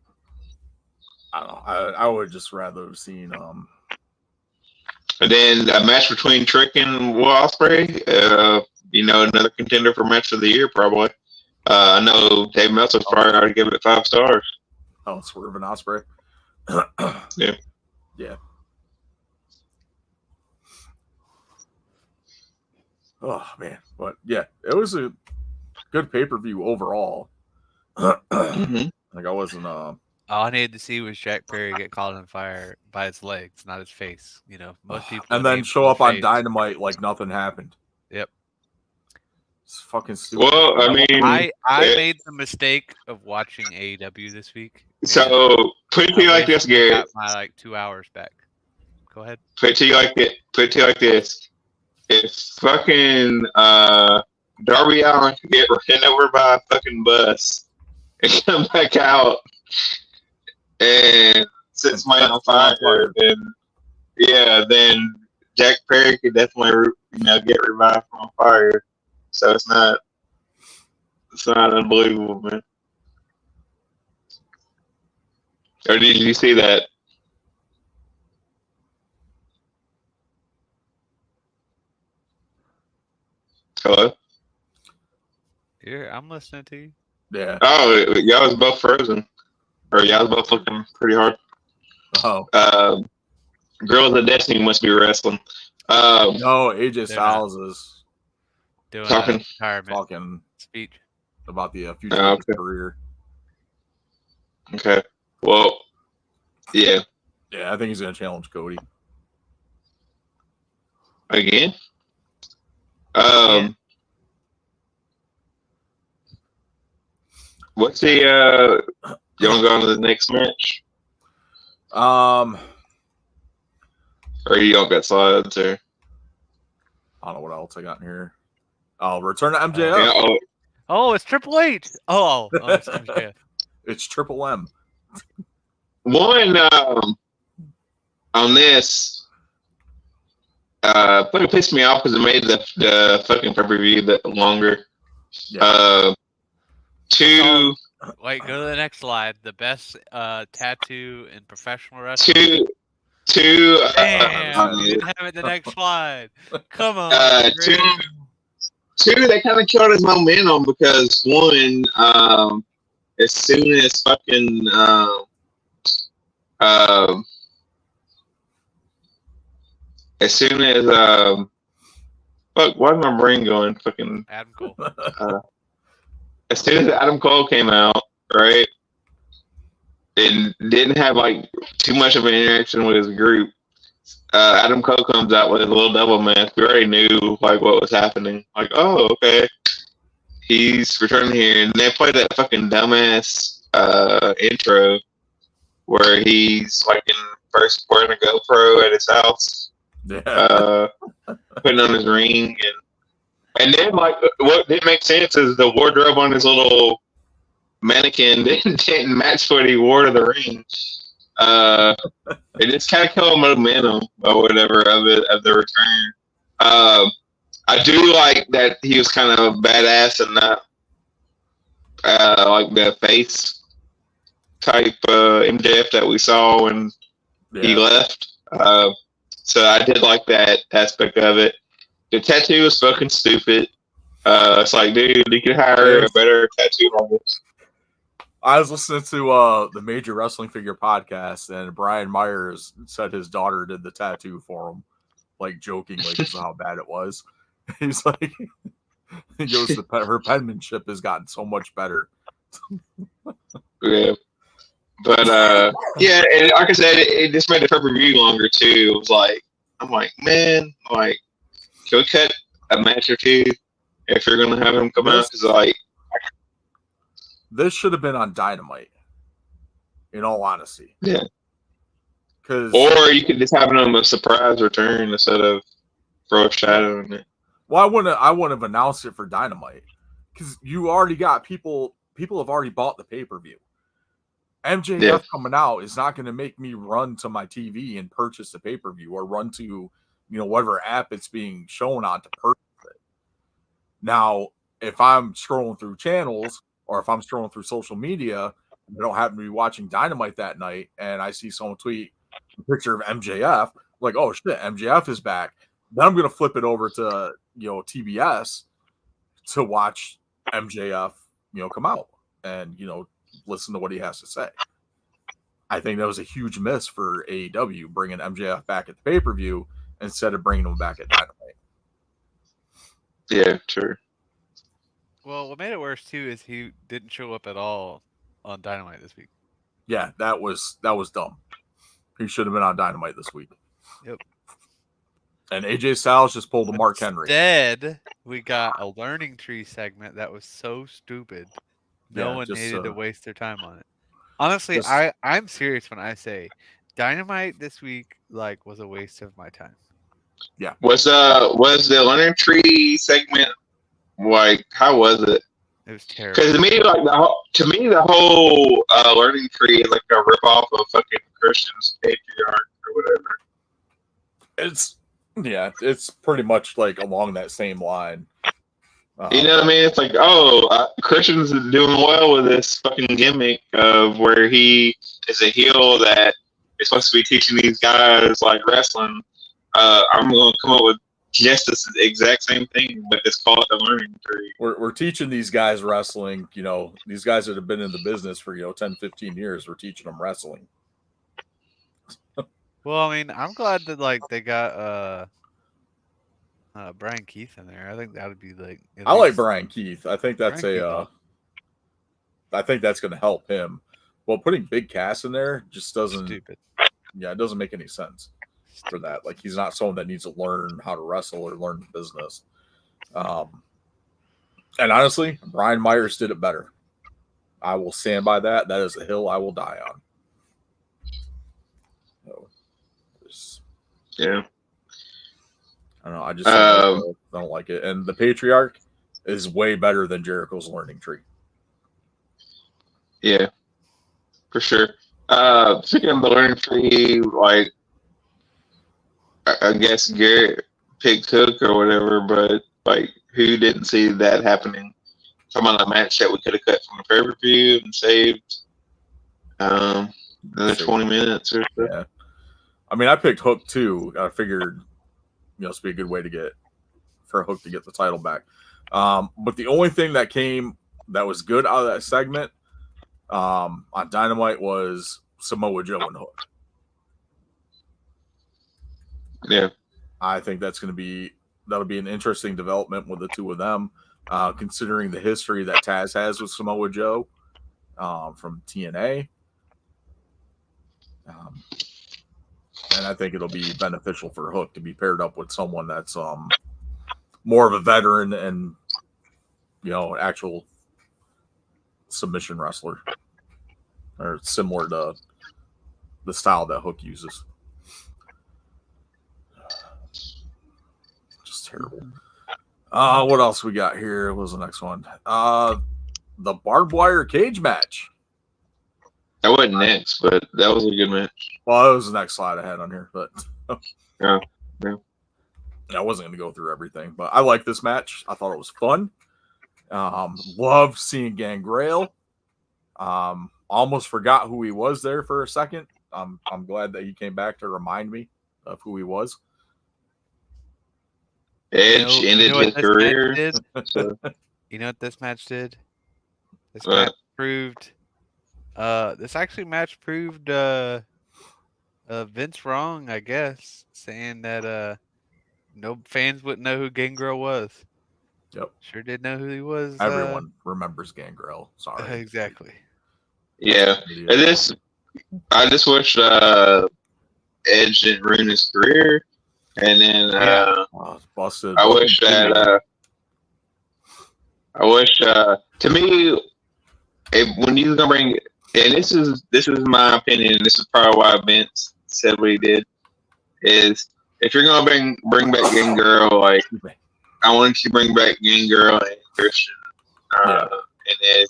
S1: I don't know. I would just rather have seen
S2: And then a match between Trick and Will Ospreay. Another contender for match of the year probably. I know Dave Meltzer's probably already given it 5 stars.
S1: Oh, Swerve and Ospreay.
S2: Yeah.
S1: Yeah. Oh man, but yeah, it was a good pay-per-view overall.
S2: Mm-hmm.
S1: Like I wasn't
S3: All I needed to see was Jack Perry get caught on fire by his legs, not his face. Most people
S1: and
S3: would
S1: then
S3: aim
S1: show
S3: for
S1: up
S3: the
S1: on
S3: face.
S1: Dynamite like nothing happened.
S3: Yep.
S1: It's fucking stupid.
S2: Well, I mean,
S3: I made the mistake of watching AEW this week.
S2: So put it to you like this, Garrett.
S3: Got my 2 hours back. Go ahead.
S2: Put it to you like this. If fucking Darby Allin could get ran over by a fucking bus and come back out and set somebody on fire, then Jack Perry could definitely get revived from fire. So it's not unbelievable, man. Or did you see that? Hello?
S3: Here, I'm listening to you.
S1: Yeah.
S2: Oh, y'all was both frozen. Or y'all both looking pretty hard.
S1: Oh
S2: Girls of Destiny must be wrestling.
S1: no, AJ Styles is
S3: Doing
S2: Talking.
S3: a retirement
S1: talking
S3: speech.
S1: about the future
S2: Oh,
S1: of his
S2: okay.
S1: career.
S2: Okay. Well, yeah.
S1: Yeah, I think he's gonna challenge Cody.
S2: Again.
S3: Again?
S2: What's the you want to go on to the next match,
S1: Um,
S2: or you don't got slides, or
S1: I don't know what else I got in here. I'll return to MJF.
S2: yeah,
S3: Oh, it's Triple H. Oh, it's MJF.
S1: It's Triple M.
S2: one on this. But it pissed me off because it made the fucking pay-per-view that longer.
S1: Yeah.
S2: Two.
S3: Wait, go to the next slide. The best tattoo in professional wrestling.
S2: Two.
S3: Damn, you didn't have it the next slide. Come on.
S2: Two.
S3: Greg.
S2: They kind of killed his momentum because one, as soon as fucking as soon as fuck, why is my brain going fucking?
S3: Adam Cole.
S2: As soon as Adam Cole came out, right, and didn't have like too much of an interaction with his group. Adam Cole comes out with a little double mask. We already knew like what was happening. Like, oh, okay, he's returning here, and they played that fucking dumbass intro where he's like in first wearing a GoPro at his house,
S1: Yeah.
S2: putting on his ring, and then like what didn't make sense is the wardrobe on his little mannequin didn't match what he wore to the ring. It just kind of killed momentum or whatever of the return. I do like that he was kind of badass and not like the face type MJF that we saw when he left. So I did like that aspect of it. The tattoo was fucking stupid. It's like, dude, you could hire a better tattoo artist.
S1: I was listening to the Major Wrestling Figure podcast, and Brian Myers said his daughter did the tattoo for him, like jokingly, because of how bad it was. He's like, he goes, her penmanship has gotten so much better.
S2: Yeah, but yeah, and like I said, it just made the pay-per-view longer too. It was like, I'm like, man, like, can we cut a match or two if you're gonna have him come out? Because like,
S1: this should have been on Dynamite. In all honesty,
S2: yeah.
S1: Or
S2: you could just have him a surprise return instead of throw a shadow in it.
S1: Well, I wouldn't have announced it for Dynamite because you already got people. People have already bought the pay-per-view. MJF coming out is not going to make me run to my TV and purchase the pay-per-view or run to, whatever app it's being shown on to purchase it. Now, if I'm scrolling through channels or if I'm scrolling through social media, I don't happen to be watching Dynamite that night, and I see someone tweet a picture of MJF, like, oh shit, MJF is back. Then I'm going to flip it over to, TBS to watch MJF, come out and, listen to what he has to say. I think that was a huge miss for AEW, bringing MJF back at the pay-per-view instead of bringing him back at Dynamite.
S2: Yeah, true.
S3: Well, what made it worse too is he didn't show up at all on Dynamite this week.
S1: Yeah, that was dumb. He should have been on Dynamite this week.
S3: Yep.
S1: And AJ Styles just pulled a Mark Henry.
S3: Instead, we got a learning tree segment that was so stupid. No one needed to waste their time on it. Honestly, I'm serious when I say Dynamite this week was a waste of my time.
S1: Yeah.
S2: Was the learning tree segment how was it?
S3: It was terrible.
S2: Because the whole learning tree is like a rip off of fucking Christian's patriarch or whatever.
S1: It's pretty much like along that same line.
S2: You know what I mean? It's like, Christian's doing well with this fucking gimmick of where he is a heel that is supposed to be teaching these guys like wrestling. I'm going to come up with just the exact same thing, but it's called the learning tree.
S1: We're teaching these guys wrestling. You know, these guys that have been in the business for 10, 15 years. We're teaching them wrestling.
S3: Well, I mean, I'm glad that like they got Brian Keith in there. I think that would be like.
S1: I like Brian Keith. I think that's
S3: Brian Keith,
S1: I think that's going to help him. Well, putting Big Cass in there just doesn't.
S3: stupid.
S1: Yeah, it doesn't make any sense for that. Like, he's not someone that needs to learn how to wrestle or learn the business. And honestly, Brian Myers did it better. I will stand by that. That is a hill I will die on. So,
S2: Yeah.
S1: I don't know. I just don't like it. And the Patriarch is way better than Jericho's learning tree.
S2: Yeah, for sure. Speaking of the learning tree, like, I guess Garrett picked Hook or whatever, but like, who didn't see that happening? Talking about a match that we could have cut from the pay-per-view and saved another 20 minutes or so.
S1: Yeah. I mean, I picked Hook too. I figured, this would be a good way to get for Hook to get the title back. But the only thing that was good out of that segment on Dynamite was Samoa Joe and Hook.
S2: Yeah.
S1: I think that'll be an interesting development with the two of them, considering the history that Taz has with Samoa Joe from TNA. And I think it'll be beneficial for Hook to be paired up with someone that's more of a veteran and actual submission wrestler, or similar to the style that Hook uses. Just terrible. What else we got here? What was the next one? The barbed wire cage match.
S2: That wasn't next, but that was a good match.
S1: Well, that was the next slide I had on here, but
S2: Yeah.
S1: I wasn't going to go through everything, but I like this match. I thought it was fun. Love seeing Gangrel. Almost forgot who he was there for a second. I'm glad that he came back to remind me of who he was.
S2: Edge ended his career.
S3: You know what this match did? This
S2: What?
S3: match proved. Match proved Vince wrong, I guess, saying that no fans wouldn't know who Gangrel was.
S1: Yep.
S3: Sure did know who he was.
S1: Everyone remembers Gangrel. Sorry.
S3: Exactly.
S2: Yeah. And I just wish Edge didn't ruin his career. And then
S1: busted.
S2: I wish that to me, when you're gonna bring, and this is my opinion, and this is probably why Vince said what he did, is if you're gonna bring back Gangrel, like, I want you to bring back Gangrel and Christian and Edge.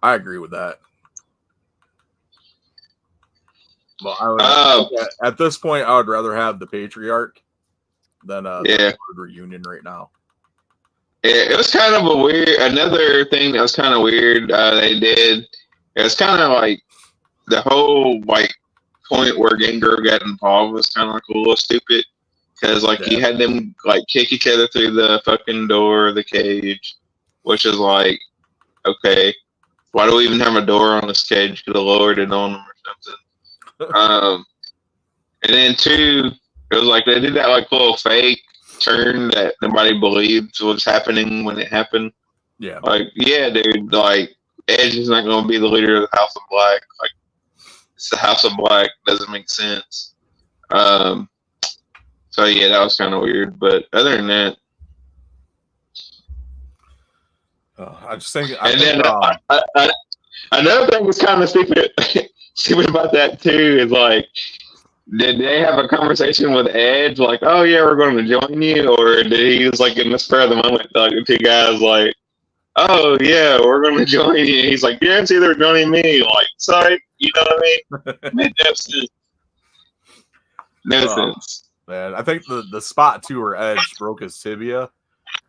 S1: I agree with that. Well, I would, at this point, I would rather have the Patriarch than the reunion right now.
S2: It was kind of another thing that was kind of weird they did. It was kind of like the whole point where Gangrel got involved was kind of like a little stupid, because he had them kick each other through the fucking door of the cage, which is like, okay, why do we even have a door on this cage? Could have lowered it on them or something. And then two, it was like they did that little fake turn that nobody believed was happening when it happened.
S1: Yeah.
S2: Dude, Edge is not going to be the leader of the House of Black. It's the House of Black. Doesn't make sense. So that was kind of weird. But other than that,
S1: I just think.
S2: Another thing was kind of stupid. Stupid about that too is did they have a conversation with Edge oh yeah, we're going to join you, or did he was in the spur of the moment the two guys oh yeah, we're going to join you? He's yeah, it's either joining me, sorry, you know what I mean? Made no sense. No sense.
S1: Man, I think the spot too where Edge broke his tibia,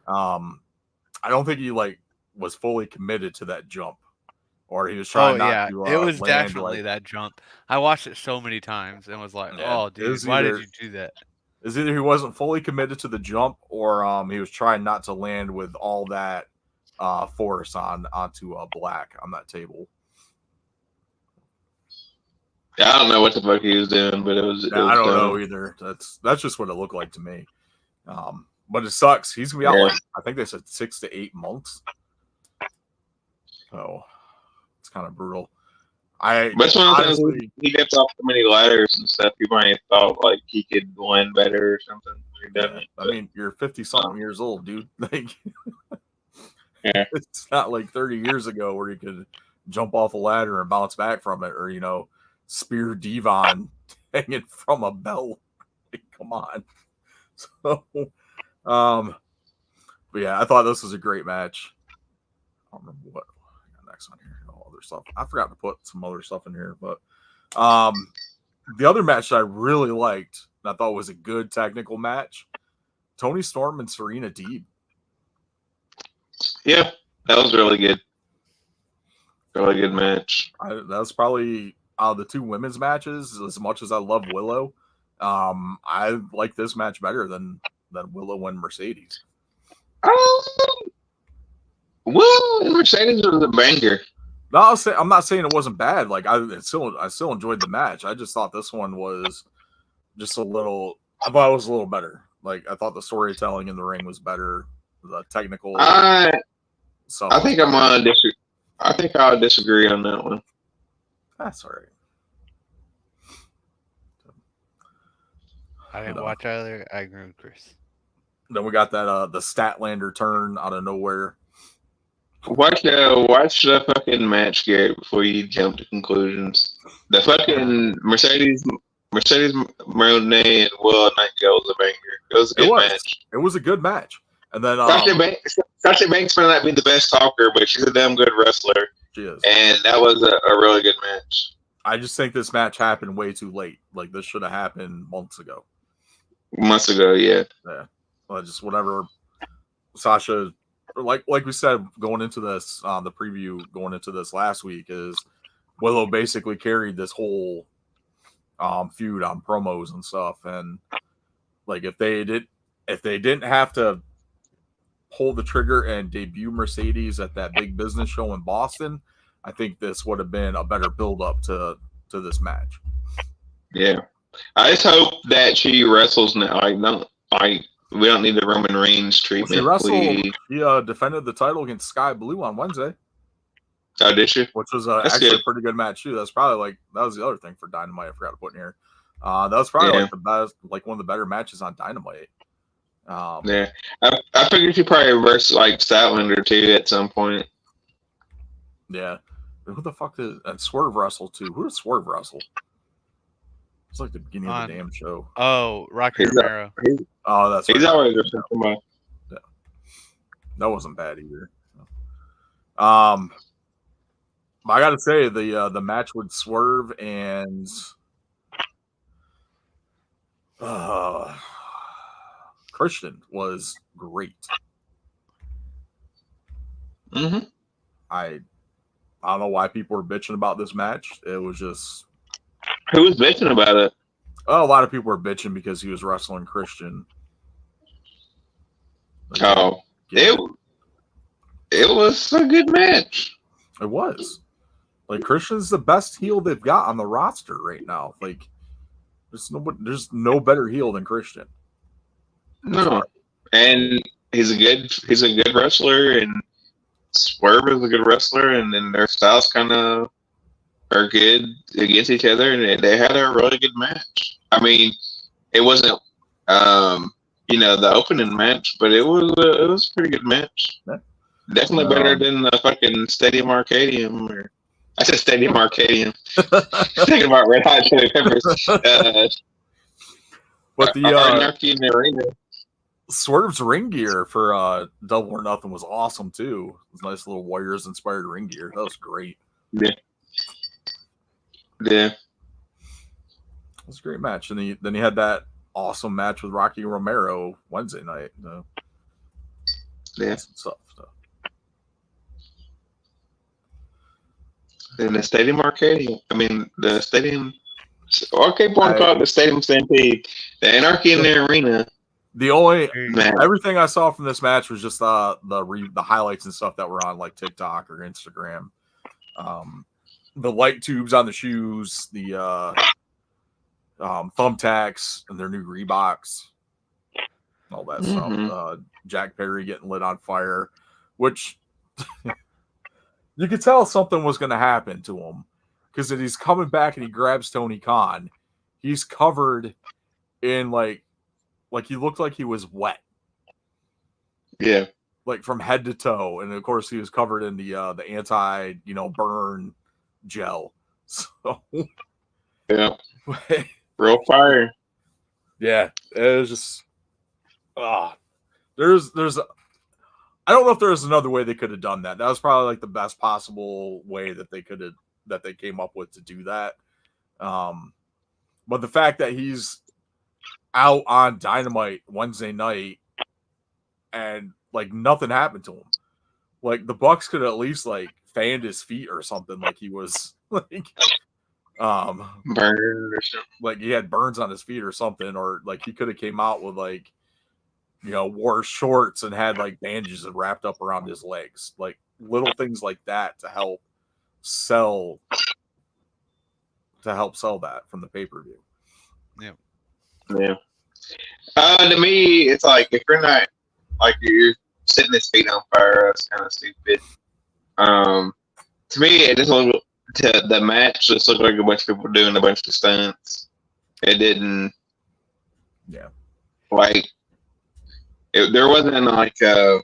S1: I don't think he was fully committed to that jump or he was trying not
S3: yeah,
S1: to
S3: it was
S1: land
S3: definitely
S1: like.
S3: that jump. I watched it so many times and was like,
S1: Yeah,
S3: "Oh,
S1: it was
S3: dude, why did
S1: either
S3: you do that?"
S1: is either he wasn't fully committed to the jump, or he was trying not to land with all that force onto Black on that table.
S2: I don't know what the fuck he was doing, but it was
S1: I don't know
S2: dumb.
S1: either. That's just what it looked like to me. But it sucks. He's gonna be out
S2: Yeah.
S1: like, I think they said 6 to 8 months. So it's kind of brutal.
S2: But it's one of those
S1: honestly,
S2: things, he gets off so many ladders and stuff. He might have thought like he could win better or something. He doesn't.
S1: I mean, you're 50 something years old, dude. Like,
S2: Yeah.
S1: it's not like 30 years ago where you could jump off a ladder and bounce back from it, or spear Devon hanging from a belt. Like, come on. So, but yeah, I thought this was a great match. I don't remember what I got next on here. All other stuff. I forgot to put some other stuff in here, but the other match that I really liked, and I thought was a good technical match, Toni Storm and Serena Deeb.
S2: Yeah, that was really good. Really good match.
S1: That was probably out of the two women's matches. As much as I love Willow, I like this match better than Willow and Mercedes.
S2: Well, Mercedes was a banger.
S1: No, I'm not saying it wasn't bad. Like I still enjoyed the match. I just thought this one was just a little. I thought it was a little better. Like I thought the storytelling in the ring was better. The technical.
S2: I
S1: stuff
S2: think I'm gonna disagree. I think I'll disagree on that one.
S1: That's all right.
S3: I didn't watch either. I agree with Chris.
S1: Then we got that the Statlander turn out of nowhere.
S2: Watch the fucking match, Garrett, before you jump to conclusions. The fucking Mercedes Monet and Will Nightingale was a banger. It was a good match.
S1: It was a good match. And then
S2: Sasha Banks might not be the best talker, but she's a damn good wrestler.
S1: She is.
S2: And that was a really good match.
S1: I just think this match happened way too late. Like this should have happened months ago.
S2: Months ago, yeah.
S1: Yeah. Well, just whatever Sasha, like we said going into this, the preview going into this last week, is Willow basically carried this whole feud on promos and stuff. And like if they didn't have to pull the trigger and debut Mercedes at that big business show in Boston, I think this would have been a better build up to this match.
S2: Yeah. I just hope that she wrestles now. We don't need the Roman Reigns treatment.
S1: Well, she defended the title against Sky Blue on Wednesday.
S2: Oh, did she?
S1: Which was actually a pretty good match too. That's probably that was the other thing for Dynamite I forgot to put in here. That was probably the best, one of the better matches on Dynamite.
S2: Yeah, I figured she probably versus Statlander too at some point.
S1: Yeah, who the fuck did Swerve wrestle too? Who did Swerve wrestle? It's like the beginning of the damn show.
S3: Oh, Rocky Romero.
S1: That's
S2: he's always somebody.
S1: Yeah. That wasn't bad either. I got to say the match with Swerve and Christian was great.
S2: Mm-hmm.
S1: I don't know why people were bitching about this match. It was just.
S2: Who was bitching about it?
S1: Oh, a lot of people were bitching because he was wrestling Christian.
S2: It was a good match.
S1: It was. Christian's the best heel they've got on the roster right now. There's no better heel than Christian.
S2: No, and he's a good wrestler, and Swerve is a good wrestler, and then their styles kind of are good against each other, and they had a really good match. I mean, it wasn't the opening match, but it was a pretty good match.
S1: Yeah.
S2: Definitely better than the fucking Stadium Arcadium. I said Stadium Arcadium. Thinking about Red Hot Chili Peppers.
S1: But the
S2: Anarchy in the Arena.
S1: Swerve's ring gear for Double or Nothing was awesome too. It was nice little Warriors inspired ring gear. That was great.
S2: Yeah.
S1: It was a great match. And then he had that awesome match with Rocky Romero Wednesday night.
S2: Yeah.
S1: Stuff.
S2: in the Stadium Arcade. I mean, the Stadium Arcade Point called the Stadium Stampede. The Anarchy in the Arena.
S1: The only
S2: Man.
S1: everything I saw from this match was just the highlights and stuff that were on like TikTok or Instagram. The light tubes on the shoes, the thumbtacks, and their new Reeboks, all that stuff. Jack Perry getting lit on fire, which you could tell something was going to happen to him because he's coming back and he grabs Tony Khan. He's covered in like he looked like he was wet.
S2: Yeah.
S1: Like from head to toe. And of course he was covered in the anti, burn gel. So
S2: yeah. Real fire.
S1: Yeah. It was just there's I don't know if there's another way they could have done that. That was probably like the best possible way that they came up with to do that. But the fact that he's out on Dynamite Wednesday night and like nothing happened to him, like the Bucks could at least like fanned his feet or something, like he was like
S2: burned or something,
S1: like he had burns on his feet or something, or like he could have came out with like wore shorts and had like bandages wrapped up around his legs, like little things like that to help sell that from the pay-per-view.
S2: Yeah. To me, it's like if you're not like you're setting his feet on fire, that's kind of stupid. To me, it just looked to the match just looked like a bunch of people doing a bunch of stunts. It didn't.
S1: Yeah.
S2: Like there wasn't like to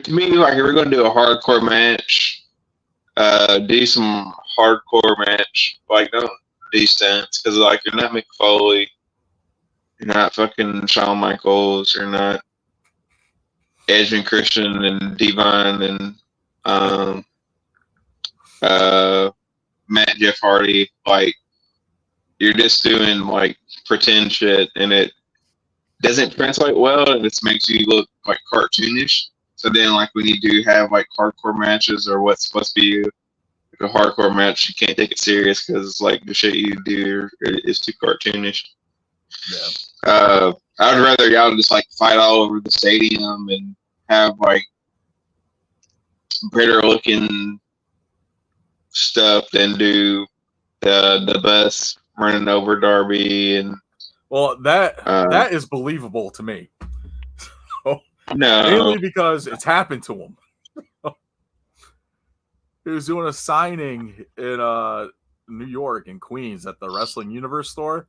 S2: me like if we're gonna do a hardcore match, do some hardcore match. Like don't do stunts because like you're not Mick Foley. You're not fucking Shawn Michaels. You're not Edge and Christian and Devon and Matt Jeff Hardy. Like you're just doing like pretend shit, and it doesn't translate well, and it just makes you look like cartoonish. So then, like when you do have like hardcore matches or what's supposed to be like a hardcore match, you can't take it serious because like the shit you do is too cartoonish.
S1: Yeah.
S2: I would rather y'all just like fight all over the stadium and have like better looking stuff than do the bus running over Darby and.
S1: Well, that is believable to me.
S2: No,
S1: mainly because it's happened to him. He was doing a signing in New York in Queens at the Wrestling Universe store.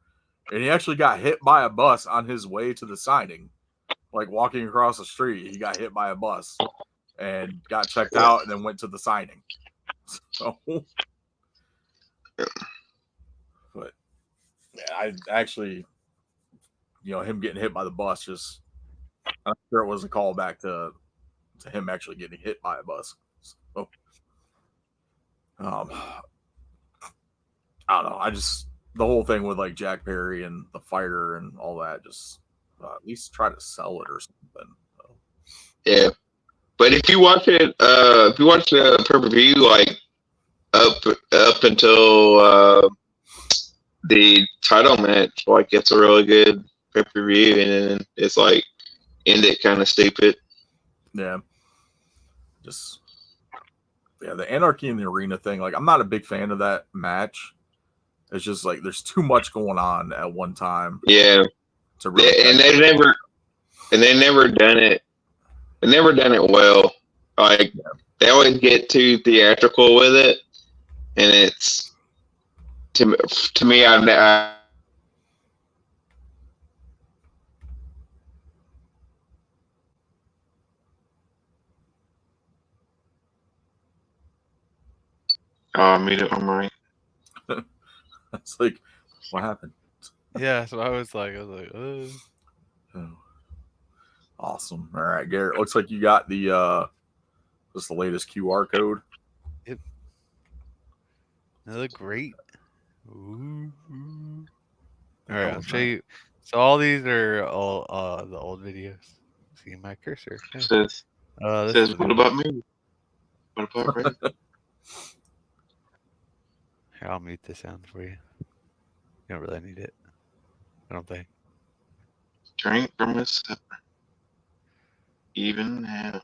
S1: And he actually got hit by a bus on his way to the signing. Like walking across the street, he got hit by a bus and got checked out and then went to the signing. So, but yeah, I actually, him getting hit by the bus just, I'm sure it was a callback to him actually getting hit by a bus. So, I don't know. The whole thing with like Jack Perry and the fire and all that, just at least try to sell it or something. So.
S2: Yeah, but if you watch it, if you watch the pay-per-view, like up until the title match, like it's a really good pay-per-view, and then it's like end it kind of stupid.
S1: Yeah, the Anarchy in the Arena thing. Like I'm not a big fan of that match. It's just like there's too much going on at one time.
S2: Yeah, and they've never done it. They've never done it well. Like they always get too theatrical with it, and it's to me. I'm right.
S1: It's like, what happened?
S3: Yeah, so I was like,
S1: Oh. Awesome. All right, Garrett. Looks like you got the just the latest QR code.
S3: Yep. They look great. Ooh. All right, I'll show you. So all these are all the old videos. See my cursor.
S2: Says what about me? What about Ray?
S3: I'll mute the sound for you. You don't really need it. I don't think.
S2: Drink from his supper. Even now.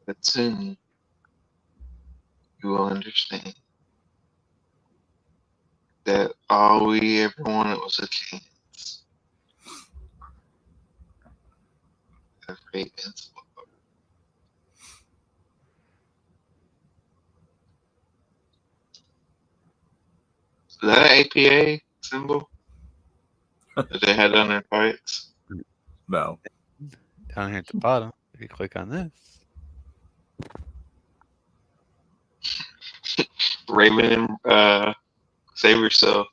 S2: But soon you will understand that all we ever wanted was a chance of Ravens. Is that an APA symbol that they had on their fights?
S1: No.
S3: Down here at the bottom, if you click on this.
S2: Raven and save yourself.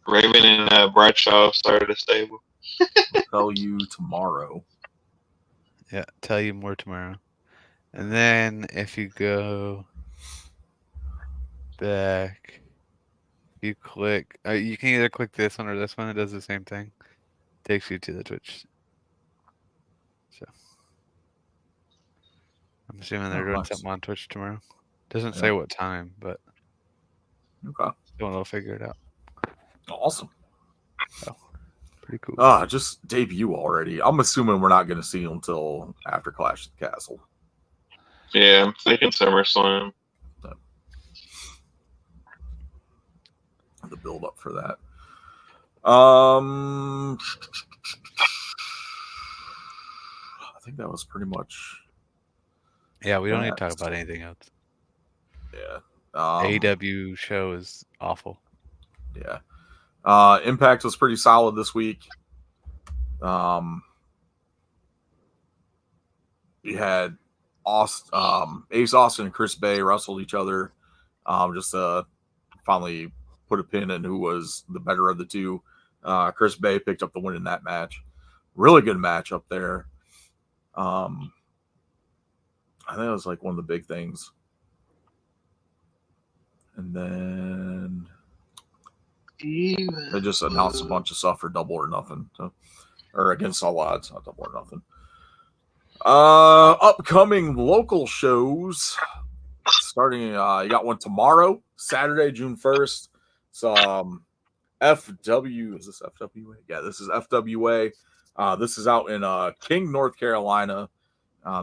S2: Raven and Bradshaw started a stable.
S1: I'll tell you tomorrow.
S3: Yeah, tell you more tomorrow. And then if you go back, you click. You can either click this one or this one. It does the same thing. Takes you to the Twitch. So I'm assuming they're doing
S1: nice.
S3: something on Twitch tomorrow. Doesn't say what time, but
S1: Okay.
S3: someone will figure it out.
S1: Awesome.
S3: Pretty cool.
S1: Just debut already. I'm assuming we're not going to see him until after Clash of the Castle.
S2: Yeah, I'm thinking SummerSlam.
S1: The build up for that. I think that was pretty much.
S3: Yeah, we don't need to talk about anything else.
S1: Yeah.
S3: AEW show is awful.
S1: Yeah. Impact was pretty solid this week. We had Ace Austin and Chris Bay wrestled each other. Just finally put a pin in who was the better of the two. Chris Bay picked up the win in that match. Really good match up there. I think it was like one of the big things. And then they just announced a bunch of stuff for Double or Nothing. Or Against All Odds, not Double or Nothing. Upcoming local shows. Starting, you got one tomorrow, Saturday, June 1st. So, FW, is this FWA? Yeah, this is FWA. This is out in King, North Carolina.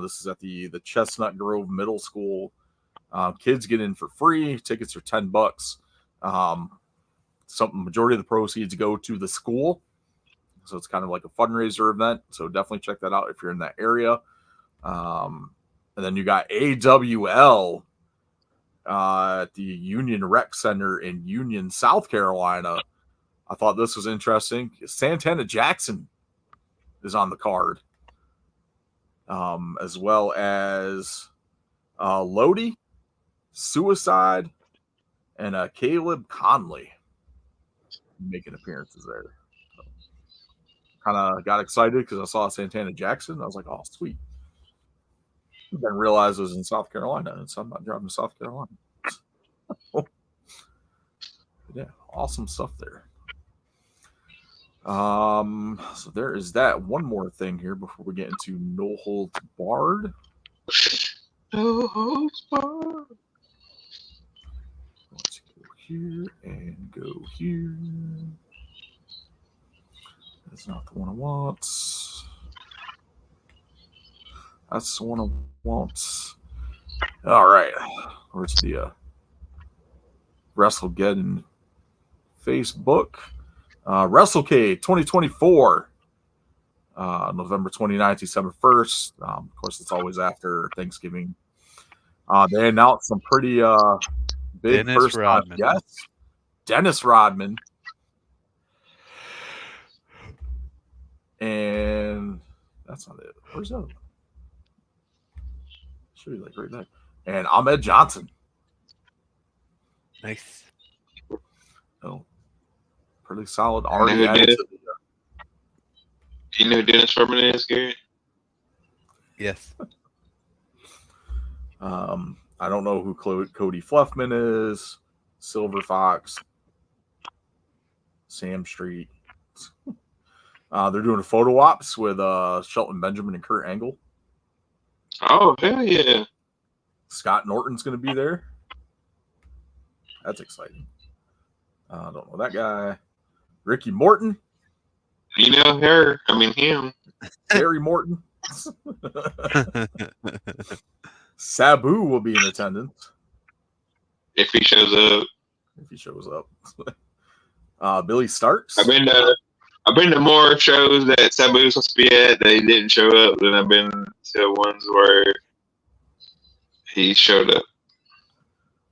S1: This is at the Chestnut Grove Middle School. Kids get in for free. Tickets are $10. Majority of the proceeds go to the school. So it's kind of like a fundraiser event. So definitely check that out if you're in that area. And then you got AWL at the Union Rec Center in Union, South Carolina. I thought this was interesting. Santana Jackson is on the card, as well as Lodi, Suicide, and Caleb Conley making appearances there. So, kind of got excited because I saw Santana Jackson. I was like, oh, sweet. Didn't realize it was in South Carolina, and so I'm not driving to South Carolina. Yeah, awesome stuff there. So there is that. One more thing here before we get into No Holds Barred.
S2: No holds barred.
S1: Let's go here and go here. That's not the one I want. That's the one I want. All right. Where's the WrestleGeddon Facebook? WrestleCade 2024. November 29th, December 1st. Of course, it's always after Thanksgiving. They announced some pretty big
S3: Dennis
S1: first
S3: Rodman.
S1: Yes. Dennis Rodman. And that's not it. Where's that? Should be like right there. And Ahmed Johnson.
S3: Nice.
S1: Oh, pretty solid. Already
S2: who
S1: added
S2: did?
S1: to
S2: Do you know who Dennis Rodman is, Gary?
S3: Yes.
S1: I don't know who Cody Fluffman is. Silver Fox. Sam Street. They're doing a photo ops with Shelton Benjamin and Kurt Angle.
S2: Oh, hell yeah.
S1: Scott Norton's going to be there. That's exciting. I don't know that guy. Ricky Morton.
S2: You know her. I mean, him.
S1: Gary Morton. Sabu will be in attendance.
S2: If he shows up.
S1: If he shows up. Billy Starks.
S2: I've been to more shows that Sabu was supposed to be at that he didn't show up than I've been to ones where he showed up.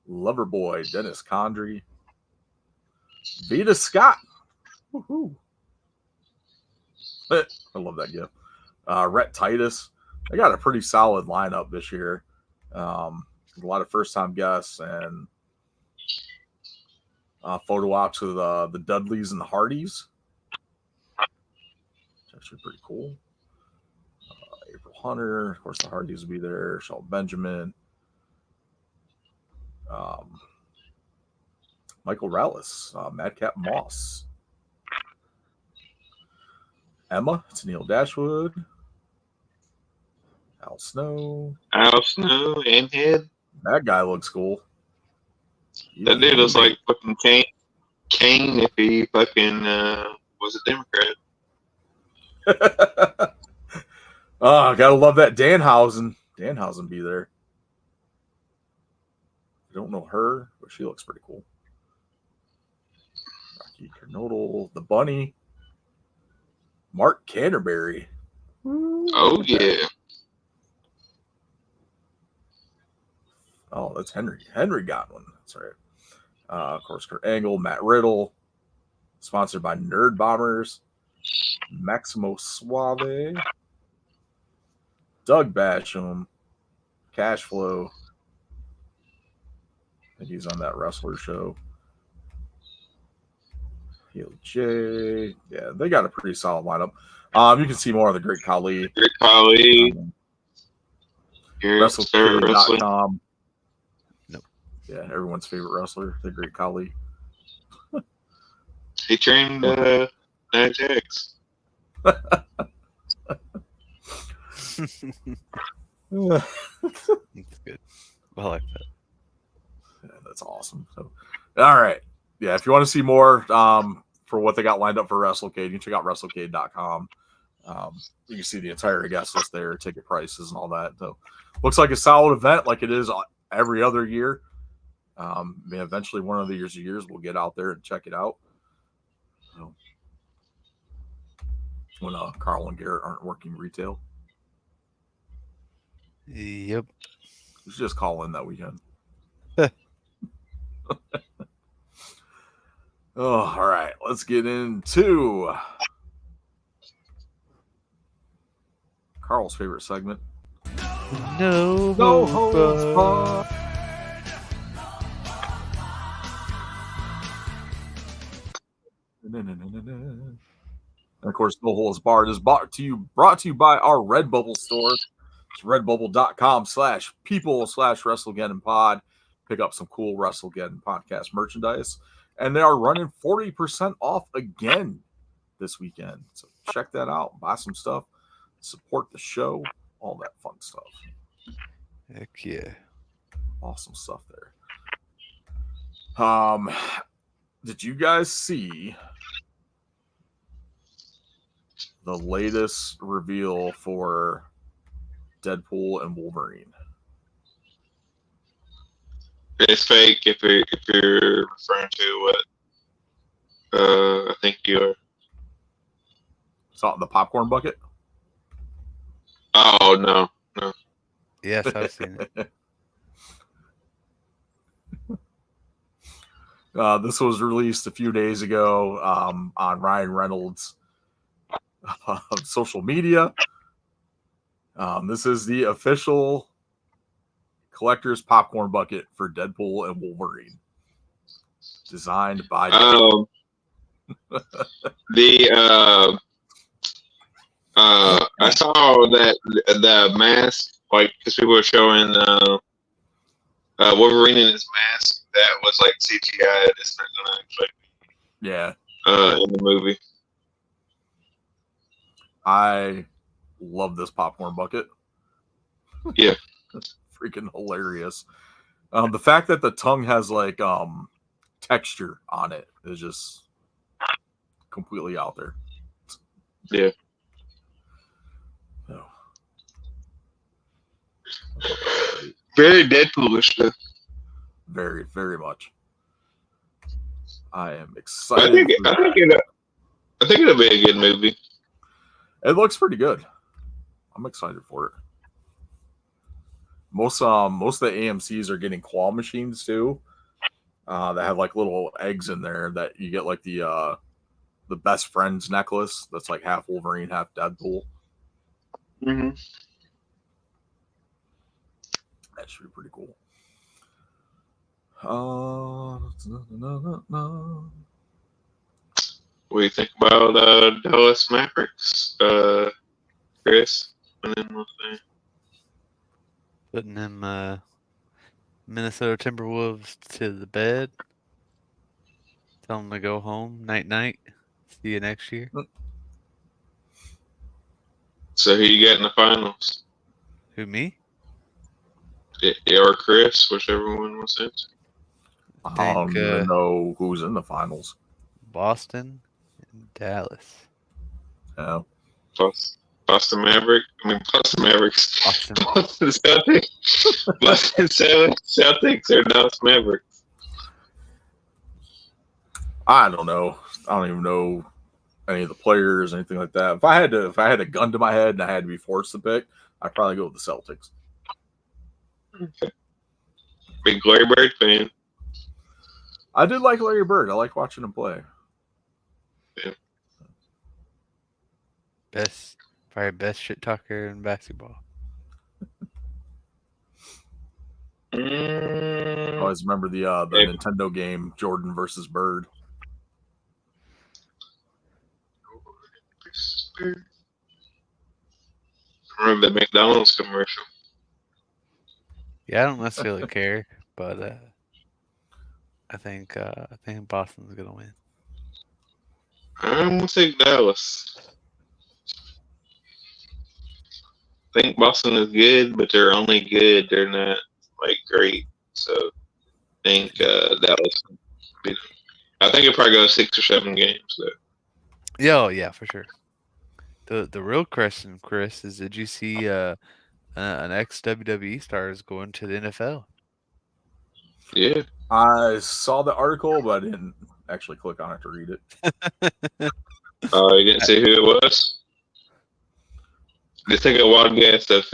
S1: Loverboy, Dennis Condrey. Vita Scott. Woohoo. I love that gift. Rhett Titus. They got a pretty solid lineup this year. A lot of first-time guests and photo ops with the Dudleys and the Hardys. It's actually pretty cool. April Hunter. Of course, the Hardys will be there. Shelton Benjamin. Michael Rallis. Madcap Moss. Emma. It's Neil Dashwood. Al Snow.
S2: Al Snow and Head.
S1: That guy looks cool.
S2: That dude looks like fucking Kane if he fucking was a Democrat.
S1: Oh, gotta love that Danhausen. Danhausen be there. I don't know her, but she looks pretty cool. Rocky Kernodle, the Bunny. Mark Canterbury.
S2: Oh, yeah.
S1: Oh, that's Henry. Henry Godwin. That's right. Of course, Kurt Angle, Matt Riddle. Sponsored by Nerd Bombers. Maximo Suave. Doug Basham. Cash Flow. I think he's on that wrestler show. Heel J. Yeah, they got a pretty solid lineup. You can see more of the Great Khali.
S2: Great Khali.
S1: WrestleKid.com. Nope. Yeah, everyone's favorite wrestler, the Great Khali.
S2: He trained Jax.
S3: That's good. I like that.
S1: Yeah, that's awesome. So, all right. Yeah, if you want to see more for what they got lined up for WrestleCade, you can check out WrestleCade.com. You can see the entire guest list there, ticket prices and all that. So, looks like a solid event like it is every other year. Eventually, one of the years we'll get out there and check it out. So, when Carl and Garrett aren't working retail.
S3: Yep.
S1: You should just call in that weekend. Oh, all right. Let's get into Carl's favorite segment.
S3: No
S1: holds barred. And of course, No Holds Barred is brought to you by our Redbubble store. It's redbubble.com/people/WrestleGeddon-pod. Pick up some cool WrestleGeddon podcast merchandise. And they are running 40% off again this weekend. So check that out. Buy some stuff. Support the show. All that fun stuff.
S3: Heck yeah.
S1: Awesome stuff there. Did you guys see the latest reveal for Deadpool and Wolverine?
S2: It's fake if you're referring to what I think you are.
S1: Saw it in the popcorn bucket?
S2: Oh, no.
S3: Yes, I've seen it.
S1: This was released a few days ago on Ryan Reynolds' social media. This is the official collector's popcorn bucket for Deadpool and Wolverine, designed by
S2: I saw that the mask, like, because people were showing Wolverine in his mask that was like CGI. It's not gonna actually in the movie.
S1: I love this popcorn bucket.
S2: Yeah.
S1: Freaking hilarious. The fact that the tongue has like texture on it is just completely out there.
S2: Yeah.
S1: Oh.
S2: Very Deadpoolish though.
S1: Very, very much. I am
S2: I
S1: excited.
S2: think it'll be a good movie.
S1: It looks pretty good. I'm excited for it. Most of the AMCs are getting claw machines too. That have like little eggs in there that you get like the best friends necklace that's like half Wolverine, half Deadpool.
S2: Mm-hmm.
S1: That should be pretty cool.
S2: What do you think about Dallas Mavericks, Chris? And then we'll see.
S3: Putting them Minnesota Timberwolves to the bed. Tell them to go home. Night night. See you next year.
S2: So who you got in the finals?
S3: Who, me?
S2: Yeah, or Chris, whichever one was it.
S1: I
S3: think
S1: don't even know who's in the finals.
S3: Boston and Dallas.
S1: Yeah.
S2: Boston Mavericks. Boston Mavericks.
S3: Boston.
S2: Boston Celtics. Boston Celtics or Dallas Mavericks.
S1: I don't know. I don't even know any of the players, anything like that. If I had a gun to my head and I had to be forced to pick, I'd probably go with the Celtics.
S2: Big Larry Bird fan.
S1: I did like Larry Bird. I like watching him play.
S3: Yeah. Probably best shit talker in basketball.
S1: I always remember the Nintendo game Jordan versus Bird.
S2: Remember the McDonald's commercial?
S3: Yeah, I don't necessarily care, but I think Boston's gonna win.
S2: I'm gonna take Dallas. I think Boston is good, but they're only good. They're not like great. So I think Dallas. I think it'll probably go 6 or 7 games though.
S3: Yeah, for sure. The real question, Chris, is did you see an ex WWE star is going to the NFL?
S2: Yeah.
S1: I saw the article, but I didn't actually click on it to read it.
S2: Oh, you didn't see who it was? Just take a wild guess of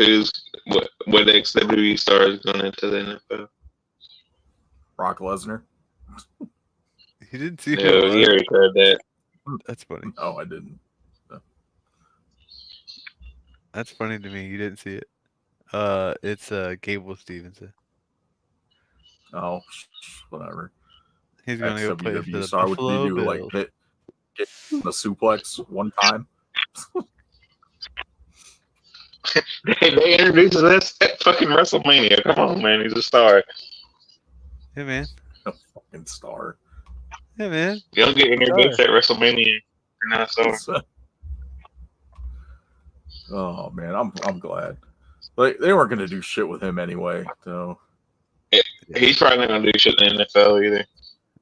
S2: what ex WWE star is going into the NFL.
S1: Brock Lesnar.
S3: You didn't see who
S2: No,
S3: it was?
S2: you already heard that.
S3: That's funny.
S1: No, I didn't.
S3: That's funny to me. You didn't see it. It's Gable Stevenson.
S1: Oh, whatever.
S3: He's gonna go play for
S1: WWE
S3: the
S1: star. What did he
S3: Buffalo
S1: do?
S3: Bills.
S1: Like get a suplex one time?
S2: They introduced us at fucking WrestleMania. Come on, man. He's a star.
S3: Hey man.
S1: A fucking star.
S3: Hey man.
S2: You don't get introduced at WrestleMania. You're not a star.
S1: Oh man, I'm glad. Like they weren't gonna do shit with him anyway. So
S2: He's probably not gonna do shit in the NFL either.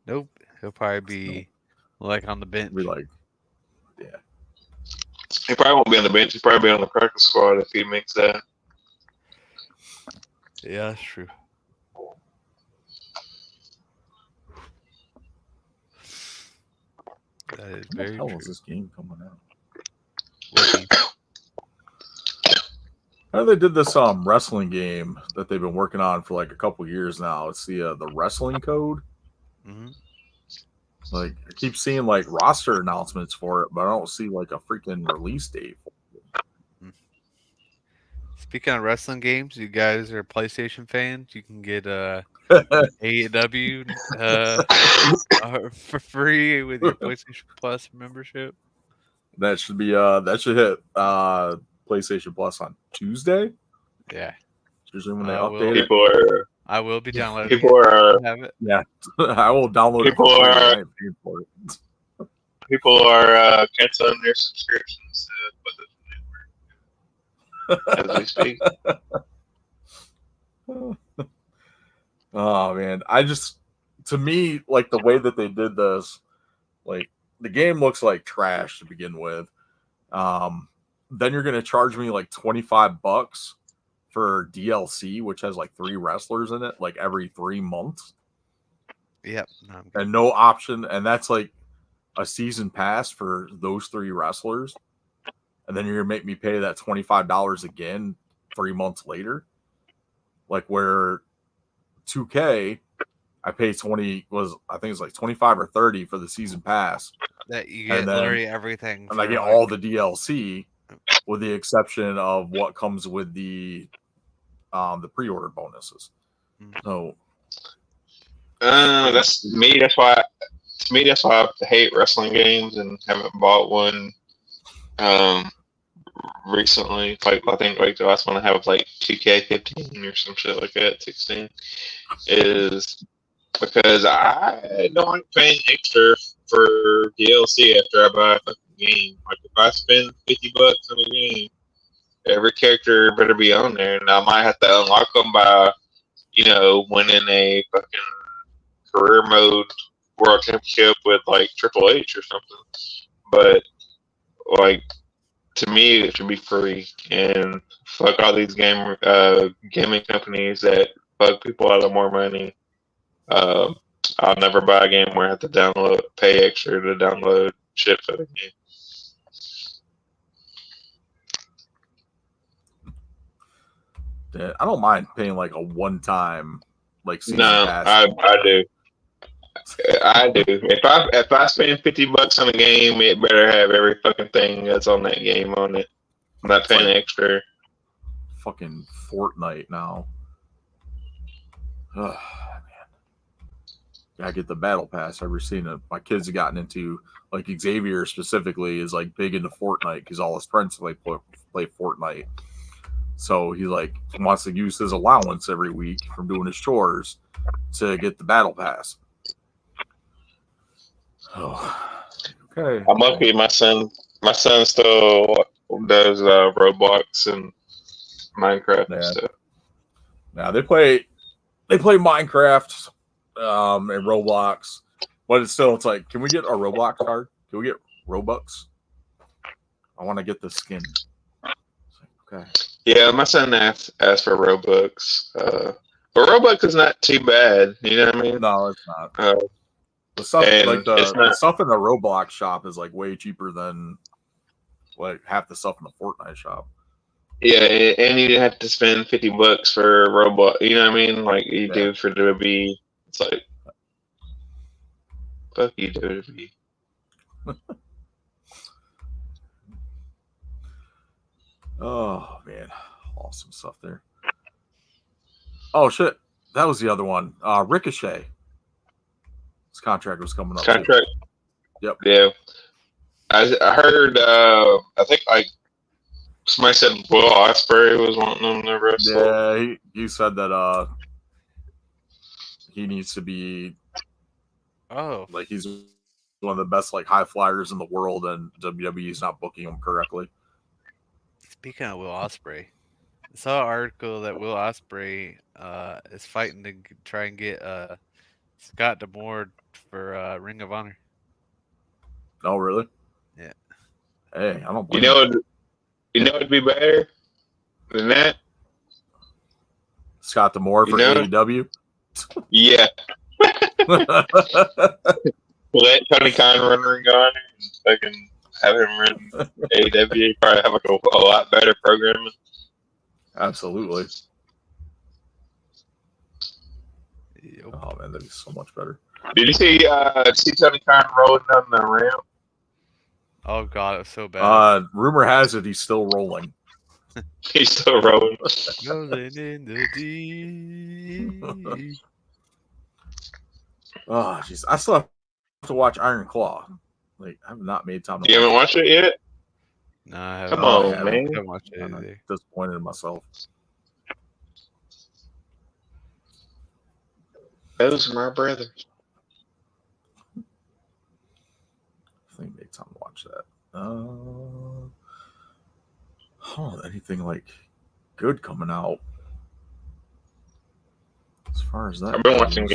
S3: Nope. He'll probably be like on the bench.
S1: be like, yeah.
S2: He probably won't be on the bench. He'll probably be on the practice squad if he makes that.
S3: Yeah, that's true. That is very
S1: How
S3: true.
S1: is this game coming out?
S3: What game?
S1: I know they did this wrestling game that they've been working on for like a couple years now. It's the wrestling code.
S3: Mhm.
S1: Like I keep seeing like roster announcements for it, but I don't see like a freaking release date.
S3: Speaking of wrestling games, you guys are PlayStation fans. You can get AEW for free with your PlayStation Plus membership.
S1: That should hit PlayStation Plus on Tuesday.
S3: Yeah,
S1: It's usually when they
S3: I
S1: update
S2: People
S3: I will be downloading.
S2: people are
S3: Have it.
S1: it. I will download
S2: People
S1: it. For free.
S2: are-
S1: I ain't paying for it.
S2: people are canceling their subscriptions to PlayStation Network as we speak.
S1: Oh man, to me, like the way that they did this, like the game looks like trash to begin with. Then you're gonna charge me like $25 for DLC, which has like 3 wrestlers in it, like every 3 months,
S3: Yep. No, I'm good.
S1: and no option, and that's like a season pass for those 3 wrestlers, and then you're gonna make me pay that $25 again 3 months later, like where 2K. I pay 20 was I think it's like 25 or 30 for the season pass.
S3: That you
S1: And
S3: get
S1: then
S3: literally everything.
S1: and I
S3: for,
S1: get
S3: like,
S1: all the DLC with the exception of what comes with the pre-order bonuses.
S3: Mm.
S1: So
S2: That's me. That's why. To me, that's why I hate wrestling games and haven't bought one. Recently, like I think like the last one I have was like 2K15 or some shit like that, 16, is because I don't like paying extra for DLC after I buy a fucking game. Like if I spend $50 on a game, every character better be on there, and I might have to unlock them by, winning a fucking career mode world championship with like Triple H or something. But like to me, it should be free, and fuck all these gaming companies that fuck people out of more money. I'll never buy a game where I have to pay extra to download shit for the game.
S1: yeah, I don't mind paying like a one-time like season
S2: No,
S1: pass.
S2: I do. I do. If I spend $50 on a game, it better have every fucking thing that's on that game on it. I'm not paying
S1: like
S2: extra.
S1: fucking Fortnite now. Ugh, man. Yeah, I get the battle pass. I've ever seen it. My kids have gotten into like Xavier specifically is like big into Fortnite because all his friends play Fortnite. So he like wants to use his allowance every week from doing his chores to get the battle pass. Oh, okay.
S2: I'm lucky. My son still does Roblox and Minecraft and stuff.
S1: Now they play Minecraft and Roblox, but it's like, can we get a Roblox card? Can we get Robux? I want to get the skin. Okay.
S2: Yeah, my son asked for Robux, but Robux is not too bad. You know what I mean?
S1: No, it's not. The stuff the stuff in the Roblox shop is like way cheaper than like half the stuff in the Fortnite shop.
S2: Yeah, and you didn't have to spend $50 for Roblox. You know what I mean? Like you do for WWE. It's like fuck you, WWE.
S1: Oh man, awesome stuff there. Oh shit, that was the other one. Ricochet. His contract was coming up.
S2: Contract.
S1: Yep.
S2: Yeah, I heard. I think like somebody said Will Ospreay was wanting him to wrestle.
S1: Yeah, he said that he needs to be like he's one of the best like high flyers in the world, and WWE's not booking him correctly.
S3: Speaking of Will Ospreay, I saw an article that Will Ospreay is fighting to try and get Scott D'Amore for Ring of Honor.
S1: Oh, really?
S3: Yeah.
S1: Hey, I don't.
S2: You know it'd be better than that.
S1: Scott D'Amore for AEW.
S2: Yeah. Let Tony Khan run Ring of Honor and fucking have him run AEW. Probably have like a lot better programming.
S1: Absolutely.
S3: Yep.
S1: Oh man, that'd be so much better.
S2: Did you see Tony Khan rolling down the ramp?
S3: Oh god, it was so bad.
S1: Rumor has it he's still rolling.
S2: He's still rolling.
S3: Rolling in the deep.
S1: Oh jeez, I still have to watch Iron Claw. Like I have not made time to.
S2: You haven't watched it yet?
S3: No, I haven't.
S2: Come on, man.
S3: I haven't watched it
S1: I'm
S3: either.
S1: disappointed in myself.
S2: Those are my brothers.
S1: I think made time to watch that. Anything like good coming out? As far as that,
S2: I've been watching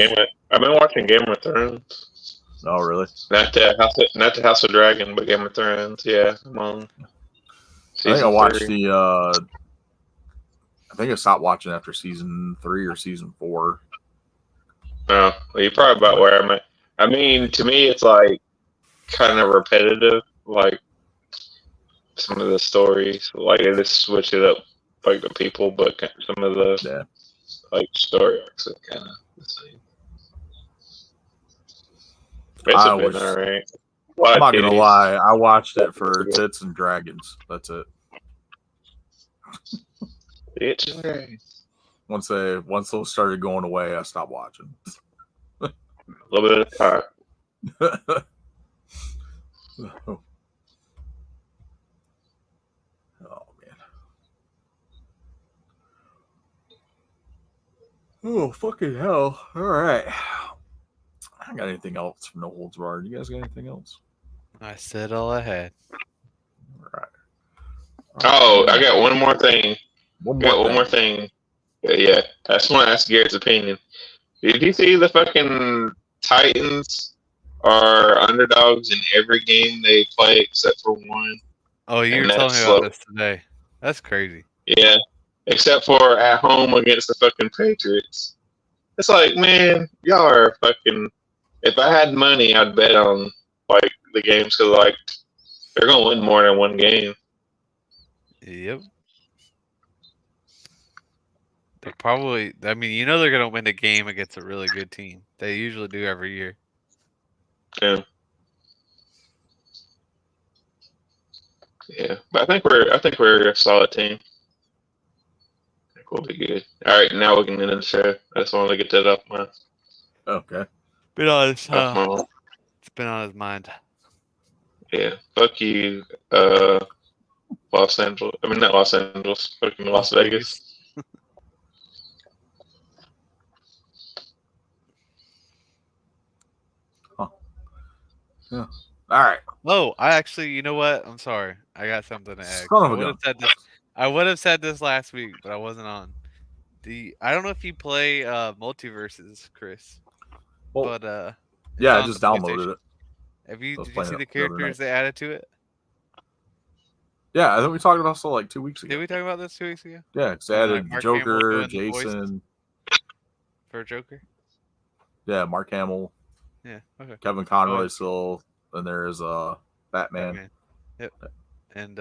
S2: Game of Thrones.
S1: Oh, really?
S2: Not the House of Dragon, but Game of Thrones. Yeah, I'm on
S1: I think I
S2: season
S1: watched
S2: 3.
S1: I think I stopped watching after season 3 or season 4.
S2: No, well, you're probably about where I'm at. I mean, to me, it's like kind of repetitive. Like some of the stories, like they just switch it up, like the people, but some of the like story arcs are kind of the same. It's been alright.
S1: I'm not gonna lie, I watched it for tits and dragons. That's it.
S2: Tits and dragons.
S1: Once those started going away, I stopped watching.
S2: A little bit of time.
S1: Oh man. Oh fucking hell! All right. I don't got anything else from No Holds Barred. You guys got anything else?
S3: I said all I had.
S1: All right.
S2: Oh, I got one more thing.
S1: One
S2: more thing. Yeah, I just want to ask Garrett's opinion. Did you see the fucking Titans are underdogs in every game they play except for one?
S3: Oh, you were telling me about this today. That's crazy.
S2: Yeah, except for at home against the fucking Patriots. It's like, man, y'all are fucking. If I had money, I'd bet on like the games because like they're gonna win more than one game.
S3: Yep. They're probably. I mean, you know they're gonna win a game against a really good team. They usually do every year.
S2: Yeah. Yeah, but I think we're a solid team. I think we'll be good. All right, now we can end the show. I just wanted to get that up, man.
S1: Okay.
S3: Been on his, it's been on his mind.
S2: Yeah. Fuck you, Los Angeles. I mean, not Los Angeles. Fucking Las Vegas.
S1: Yeah. All right.
S3: Oh, I actually, you know what? I'm sorry. I got something to add. I would have said this last week, but I wasn't on. I don't know if you play Multiverses, Chris.
S1: Well,
S3: but
S1: yeah, I just downloaded it.
S3: Did you see the characters they added to it?
S1: Yeah, I think we talked about so like 2 weeks ago.
S3: Did we talk about this 2 weeks ago?
S1: Yeah, it's added Joker, Jason.
S3: For Joker?
S1: Yeah, Mark Hamill.
S3: Yeah, okay.
S1: Kevin Conroy still. Then there's Batman.
S3: Yep. And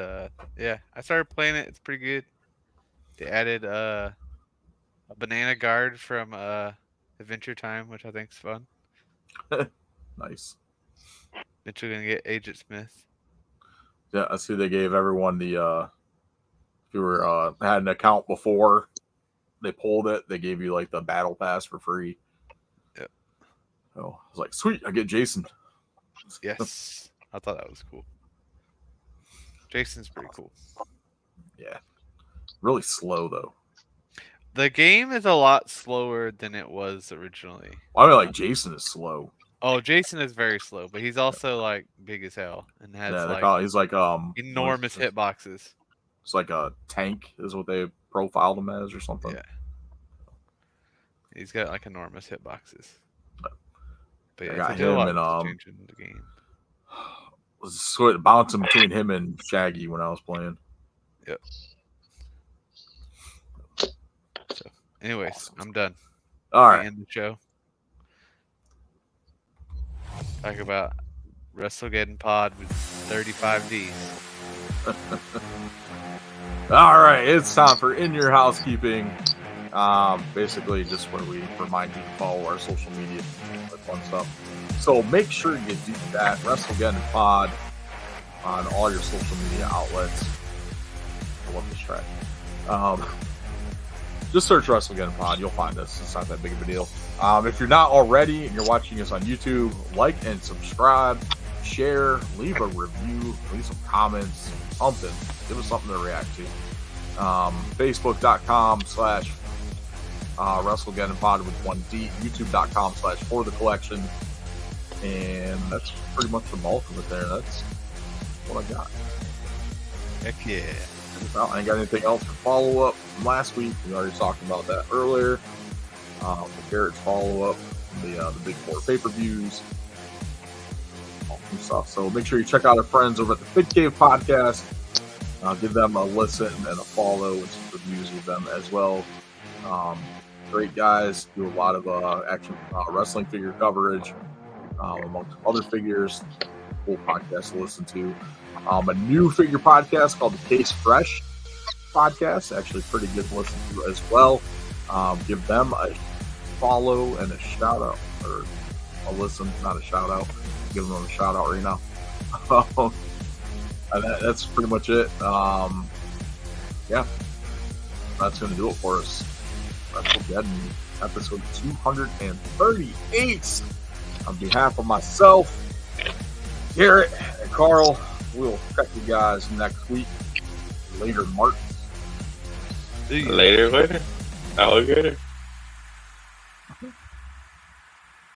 S3: yeah, I started playing it. It's pretty good. They added a banana guard from Adventure Time, which I think is fun.
S1: Nice.
S3: Eventually gonna get Agent Smith.
S1: Yeah, I see they gave everyone the if you were had an account before they pulled it, they gave you like the battle pass for free.
S3: Yep.
S1: Oh, I was like, sweet, I get Jason.
S3: Yes. I thought that was cool. Jason's pretty cool.
S1: Yeah. Really slow though.
S3: The game is a lot slower than it was originally.
S1: I mean, like Jason is slow.
S3: Oh, Jason is very slow, but he's also like big as hell and has
S1: he's like
S3: enormous hitboxes.
S1: It's like a tank is what they profiled him as or something.
S3: Yeah. He's got like enormous hitboxes. But yeah,
S1: I got him and
S3: changing the game.
S1: Was bouncing between him and Shaggy when I was playing.
S3: Yep. So, anyways, awesome. I'm done.
S1: All right.
S3: End the show. Talk about WrestleGeddon Pod with 35D.
S1: All right, it's time for In Your Housekeeping. Basically, just where we remind you to follow our social media, that fun stuff. So make sure you do that. WrestleGeddon Pod on all your social media outlets. I love this track. Just search WrestleGeddon Pod. You'll find us. It's not that big of a deal. If you're not already and you're watching us on YouTube, like and subscribe, share, leave a review, leave some comments, something. Give us something to react to. Facebook.com/WrestleGeddon Pod with 1D. YouTube.com/For The Collection. And that's pretty much the bulk of it there. That's what I got.
S3: Heck yeah.
S1: I ain't got anything else for follow-up from last week. We already talked about that earlier. Garrett's follow-up, the Big Four pay-per-views, awesome stuff. So make sure you check out our friends over at the Fit Cave podcast. Give them a listen and a follow and some reviews with them as well. Great guys, do a lot of action wrestling figure coverage, amongst other figures. Cool podcast to listen to. A new figure podcast called the Case Fresh podcast, actually pretty good to listen to as well. Give them a follow and a shout out, or a listen, not a shout out. Give them a shout out right now. And that's pretty much it. Yeah, that's going to do it for us. WrestleGeddon episode 238. On behalf of myself, Garrett, and Carl, we'll check you guys next week. Later, Mark.
S2: Later. Alligator.